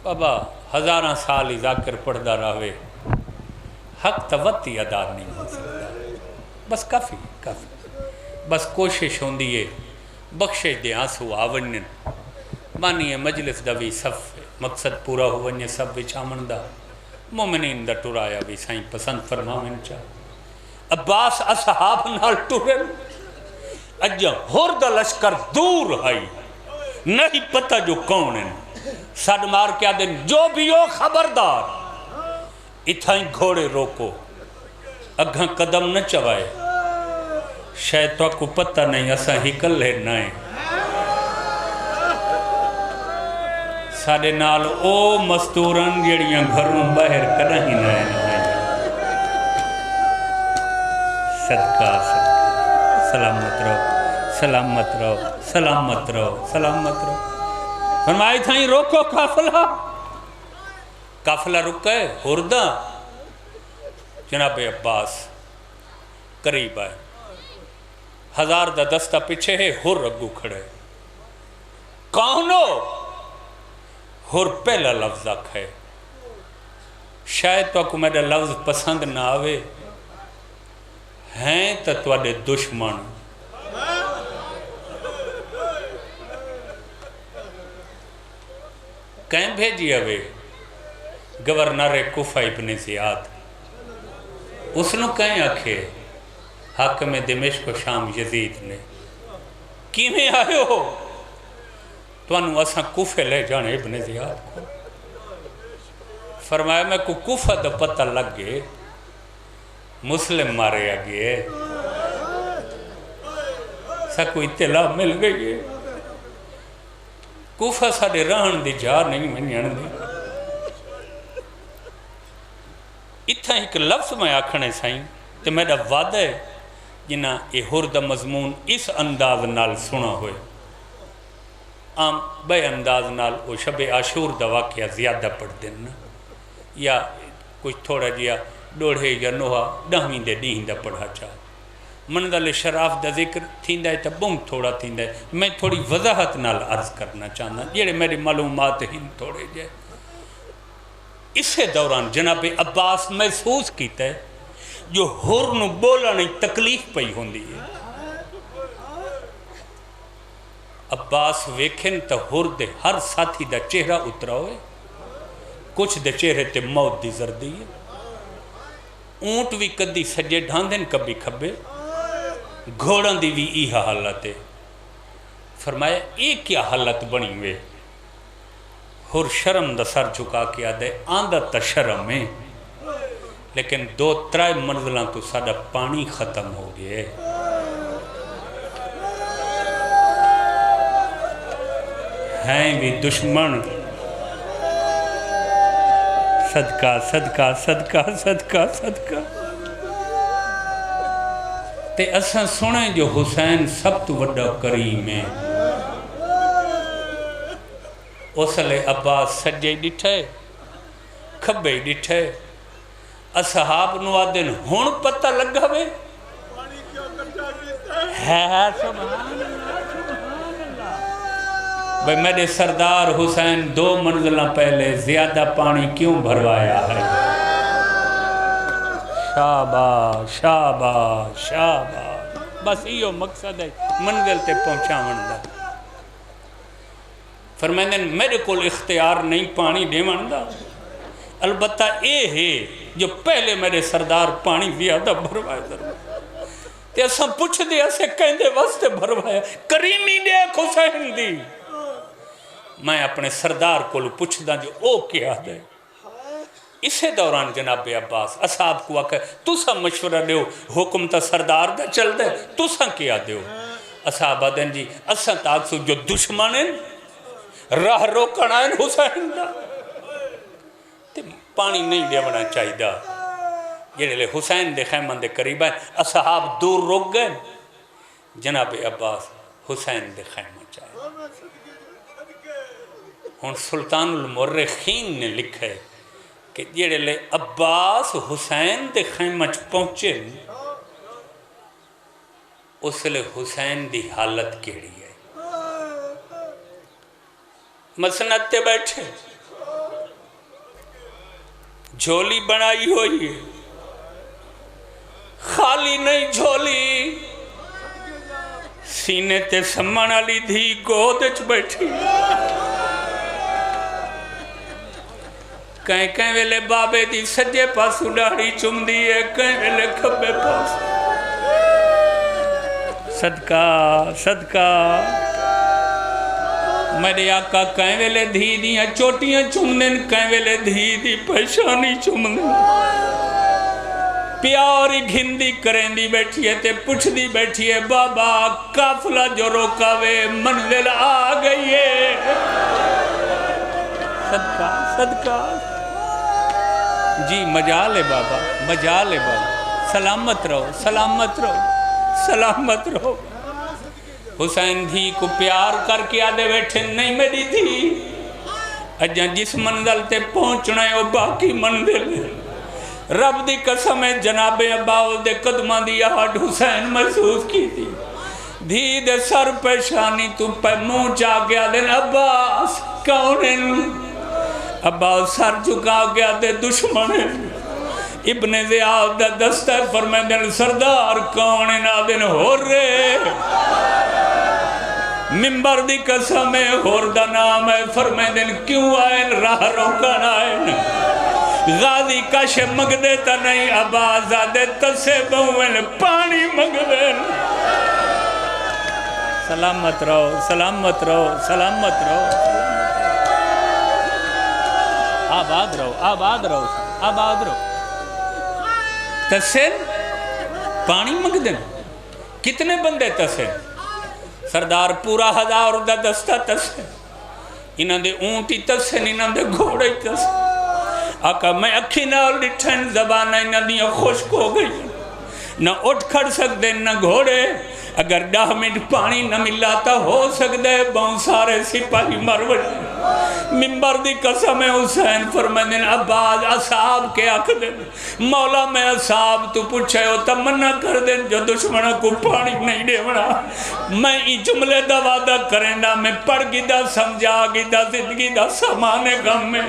بابا 1000 سال ہی ذاکر پڑھدا رہے حق توتی ادا نہیں ہو سکتا بس کافی کافی بس کوشش ہوندی ہے بخشش دے آنسو آونن مانی مجلس دا بھی صف مقصد پورا ہو ونجے سب وچامن دا مومنین دا ٹرایا بھی سائیں پسند فرماویں چاہ عباس اصحاب نال ٹرن اجا ہور دا لشکر دور آئی نہیں پتہ جو کون ہیں سڈ مار کے آدھیں جو بھی ہو خبردار اتھائیں گھوڑے روکو اگھاں قدم نہ چوائے شاید تو کو پتہ نہیں اساں ہی کلے نائیں ساڑے نال او مستورن جڑیاں گھروں باہر کدہ ہی نائیں صدقہ صدقہ سلامت رہو سلامت رہو سلامت رہو سلامت رہو فرمائی تھائیں روکو قافلہ قافلہ رکے ہردہ جناب عباس قریب آئے، 1000 دا دستہ پیچھے ہے، ہر اگو کھڑے، کونو؟ ہر پہلا لفظ آکھے، شاید تو کو میرا لفظ پسند نہ آوے، ہیں تو تواڈے دشمن، کہیں بھیجی ہوئے گورنر کوفہ ابن زیاد، اس نے کہیں آکھے حاکم دمشق و شام یزید نے، کی میں آئے ہو؟ تو انہوں اساں کوفہ لے جانے ابن زیاد کو، فرمایا میں کو کوفہ دا پتہ لگ گئے، مسلم مارے آگئے، سا کو اطلاع مل گئی ہے، کوفہ ساڑے رہن دی جا نہیں میں نہیں دی، اتھا ایک لفظ میں آکھنے سائیں تو میرا وعدہ ہے جنہ یہ ہردہ مضمون اس انداز نال سنا ہوئے، عام بے انداز نال وہ شب عاشور دا واقعہ زیادہ پڑھ دینا، یا کچھ تھوڑا جیا ڈوڑھے یا نوہا ڈہمیں دے ڈیہن دا پڑھا چاہ، منزل شراف دا ذکر تھیندا ہے تا بہت تھوڑا تھیندا ہے، میں تھوڑی وضاحت نال عرض کرنا چاہنا، یہ میری معلومات ہی تھوڑے جائے۔ اسے دوران جناب عباس محسوس کیتا ہے جو ہر نو بولا نہیں تکلیف پئی ہوندی ہے، عباس ویکھن تا ہر دے ہر ساتھی دا چہرہ اترا ہوئے، کچھ دے چہرے تے موت دی زردی ہے، اونٹ بھی کدی سجے ڈھاندن کبھی کھبے، گھوڑاں دی بھی ایہا حالت ہے، فرمایا ایک کیا حالت بنی ہوئے، ہر شرم دا سر چکا کے آدھے آندھا تا شرم ہے، لیکن 2-3 منزلہ تو ساڑا پانی ختم ہو گئے، ہیں بھی دشمن، صدقہ صدقہ صدقہ صدقہ صدقہ، تے اساں سنے جو حسین سب تو وڈا کریم ہے، اسلے عباس سجے ڈٹھے کھبے ڈٹھے، اصحاب نوادن ہون پتہ لگا بے ہے سبحان اللہ، بھئی میرے سردار حسین 2 منزلہ پہلے زیادہ پانی کیوں بھروایا ہے؟ شاباش شاباش شاباش، بس یہ مقصد ہے منزل تے پہنچا مندا، فرمائیں میرے کو اختیار نہیں پانی دے مندا، البتہ اے ہے جو پہلے میرے سردار پانی زیادہ بھروائے در تے اساں پوچھ دے اسے کہندے واسطے بھروایا، کریمی دیکھ حسین دی، میں اپنے سردار کو پوچھ دا جو او کیا دے۔ اسے دوران جناب عباس اصحاب کو آکھے تُسا مشورہ دیو، حکم تا سردار دا چل دے، تُسا کیا دیو؟ اصحاب آدھیں جی اساں تاک سو جو دشمن ہیں راہ روکنا ہے حسین دا، تے پانی نہیں دیونا چاہی دا، یہ لے حسین دے خیمن دے قریب ہیں، اصحاب دور روک گئے، جناب عباس حسین دے خیمن چاہے، ہون سلطان المورخین نے لکھے کہ یہ لے عباس حسین دے خیمن پہنچے، اس لے حسین دی حالت کیڑی ہے، مسند تے بیٹھے، جھولی بنائی ہوئی ہے، خالی نہیں جھولی، سینے تے سمن علی دھی گودچ بیٹھی، کہیں کہیں ویلے بابے دی سجے پاس اڈاڑی چم دیئے، کہیں ویلے کھبے پاس، صدقہ صدقہ، میرے آقا کہیں ویلے دھی دیاں چوٹیاں چمدن، کہیں ویلے دھی دی پہشانی چمدن، پیاری گھندی کریں دی بیٹھی ہے تے پوچھ دی بیٹھی ہے بابا قافلہ جو روکاوے منزل آ گئی ہے، صدقہ صدقہ، جی مجال ہے بابا مجال ہے بابا، سلامت رہو سلامت رہو سلامت رہو، حسین دھی کو پیار کر کے آدھے بیٹھے نہیں میری دھی، اجاں جس منزل تے پہنچنا ہے وہ باقی منزل ہے، رب دی قسم ہے جناب عباس دے قدمہ دی آہٹ حسین محسوس کی تھی دھی دے سر پیشانی تو پہ منہ چاہ گیا دن عباس کون ہیں عباس سر چکا گیا دے دشمن ابن زیاد دا دستہ فرمائے دن سردار کون ہیں دن ہو رہے ممبر دی قسم ہے ہور دا نام ہے فرمائے دن کیوں آئین راہ روکن آئین غازی کش مگ دیتا نہیں عباس آدھے تسے بہوین پانی مگ دین سلامت رہو سلامت رہو سلامت رہو آباد رہو آباد رہو آباد رہو تسے پانی مگ دین کتنے بندے تسے سردار پورا 1000 دا دستہ تسے انہاں دے اونٹی تسے انہاں دے گھوڑے تسے آقا میں اکھی نال ڈٹھن زبانہ انہاں دیاں خوشک ہو گئی نہ اٹھ کھڑ سکتے نہ گھوڑے اگر 10 منٹ پانی نہ ملاتا ہو سکتے بہت سارے سپاہی مروڑ ممبر دی قسم حسین فرمائیں عباس اصحاب کے آکھ دیں مولا میں اصحاب تو پوچھے ہو تمنا کر دیں جو دشمنہ کو پانی نہیں دے بنا میں ای جملے دا وعدہ کریں دا میں پڑھ گی دا سمجھا گی دا زندگی دا سمانے غم میں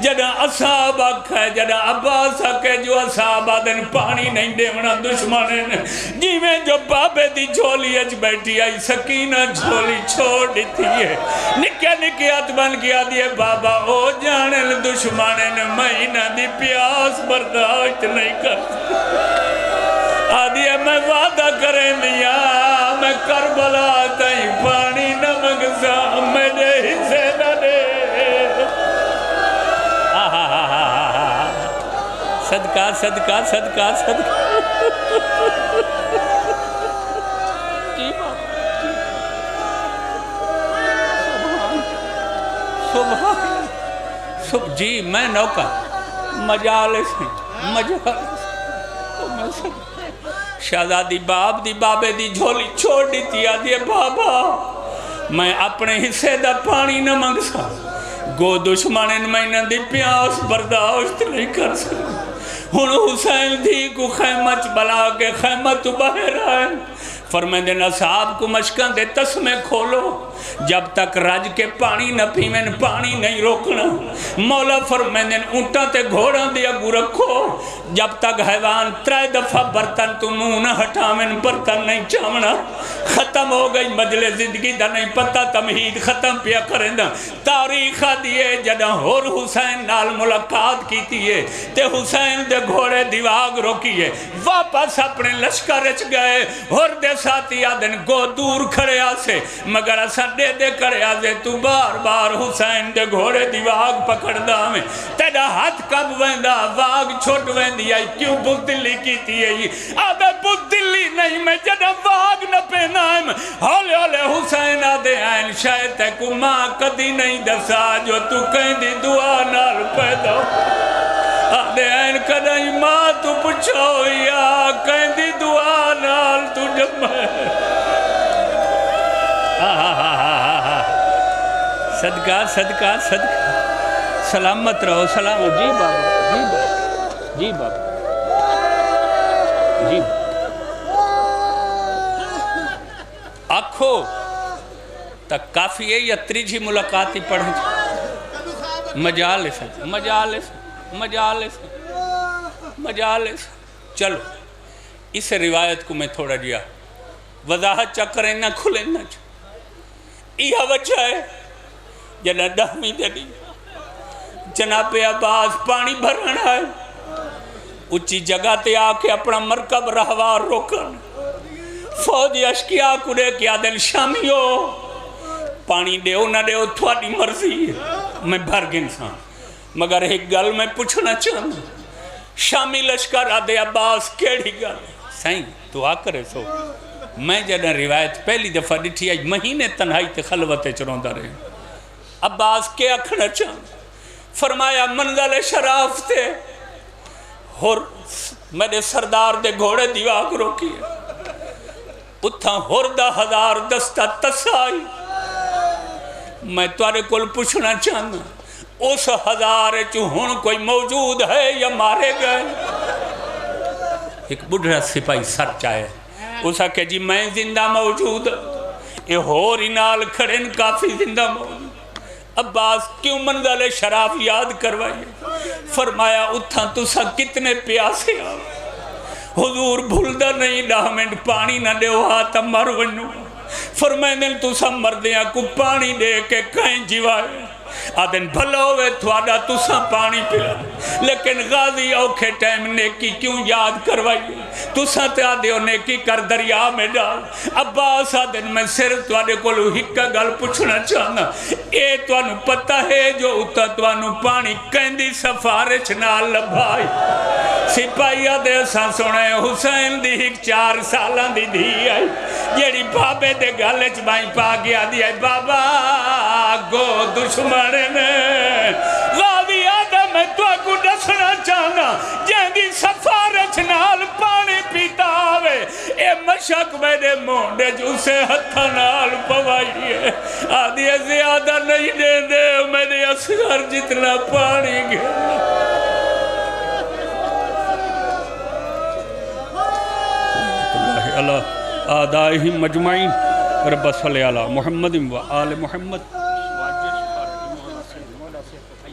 جدہ اصحاب آکھا ہے جدہ عباس آکھے جو اصحاب آدن پانی نہیں دے بنا دشمنے جی میں جو بابے دی جھولی اچ بیٹھی آئی سکینہ جھولی چھوڑ دیتی ہے نکے نکے ہاتھ بن گیا دیئے بابا او جانے دشمانے نے مہینہ دی پیاس برداشت نہیں کر آدھیے میں وعدہ کریں دیا میں کربلا تائیں پانی نہ مگزا میرے حصے نہ دے صدقہ صدقہ صدقہ صدقہ جی صبح جی میں نوکا مجالس شہزادی باپ دی بابے دی جھولی چھوڑ دیتی آدھی بابا میں اپنے حصے دا پانی نہ منگسا گو دشمنن میں نہ دی پیاس برداشت نہیں کر سکتا ہن حسین دی کو خیمت بلا کے خیمت باہر آئے فرمائیں دینا صاحب کو مشکان دے تسمیں کھولو جب تک رج کے پانی نہ پیمیں پانی نہیں روکنا مولا فرمائیں دینا اونٹا تے گھوڑا دیا گو رکھو جب تک حیوان 3 دفعہ برتن تو منہ نہ ہٹامن برتن نہیں چاونا ختم ہو گئی مجلے زندگی دا نہیں پتہ تمہید ختم پیا کریں دا تاریخہ دیئے جدہ اور حسین نال ملاقات کی تیئے تے حسین دے گھوڑے دیواغ روکیے واپس اپنے لشکر اچ گئے اور دے ساتھی آدن گو دور کھڑے آسے مگر اسا دے دے کرے آدھے تو بار بار حسین دے گھوڑے دیواغ پکڑ دا میں تیڑا ہاتھ کب ویندہ واغ چھوٹ ویندی آئی کیوں بزدلی کی تھی آدھے بزدلی نہیں میں جدہ واغ نہ پہنائم ہولے ہولے حسین آدھے آئین شاید ہے کو ماں کدی نہیں دسا جو تو کہیں دی دعا نال پیدا آدھے آئین کدھائی ماں تو پچھو یا کہیں دی دعا نال تو جب صدقہ صدقہ صدقہ سلامت رہو سلامت جی بابا جی بابا جی آنکھو تک کافی ہے یا تریجی ملاقاتی پڑھیں مجالس مجالس مجالس مجالس چلو اس روایت کو میں تھوڑا جیا وضاحت چکریں نہ کھلیں نہ یہ وجہ ہے جنہ 10ویں دے دی جناب عباس پانی بھرنا ہے اچھی جگہ تے آکے اپنا مرکب رہوار روکن فوجی اشکیا کڑے کیا دل شامی ہو پانی دیو نہ دیو تھوڑی مرضی میں بھر گنسان مگر ایک گل میں پوچھنا چاہوں شامی لشکر آدھے عباس کیڑی گل سائیں تو آ کرے سو میں جنہ روایت پہلی دفعہ ڈٹھی آج مہینے تنہائی تے خلوت چروندہ رہے عباس کے اکھنا چاہوں فرمایا منزل شراف تے اور میرے سردار دے گھوڑے دیواغ روکی ہے اتھا ہوردہ 1000 دستہ تسائی میں توارے کل پوچھنا چاہنا اس 1000 چو ہن کوئی موجود ہے یا مارے گئے ایک بڑھا سپاہی سر چاہے اس آکے جی میں زندہ موجود یہ ہو رینال کھڑن کافی زندہ موجود عباس کیوں منزل شراف یاد کروائیے فرمایا اتھا تسا کتنے پیاسے آؤ حضور بھولدہ نہیں 10 منٹ پانی نہ دے ہاتھ مر ونو فرمائے دن تسا مردیاں کو پانی دے کے کہیں جیوائے آدن بھلا ہوئے تھوڑا تسا پانی پلا لیکن غازی اوکھے ٹائم نیکی کیوں یاد کروائی تسا تے آدھے ہو نیکی کر دریا میں ڈال عباس آدن میں صرف توڑے کو لو ہکا گل پوچھنا چاہنا اے توانو پتہ ہے جو اتا توانو پانی کہندی سفارش نہ لبھائی سپاہی آدھے ساں سنے حسین دی 4 سالان دی دھی آئی جیڑی بابے دے گالچ بائیں پا گیا دی آئی بابا گو دشمن میں غازی آدھے میں تو کو دسنا چاہنا جہندی سفارش نال پانی پیتا آوے اے مشک میرے مونڈے جو سے ہتھا نال پوائیے آدھی زیادہ نہیں دے دے میرے اصغر جتنا پانی گیا اللہ آدائہم مجمعین رب صلی علی محمد و آل محمد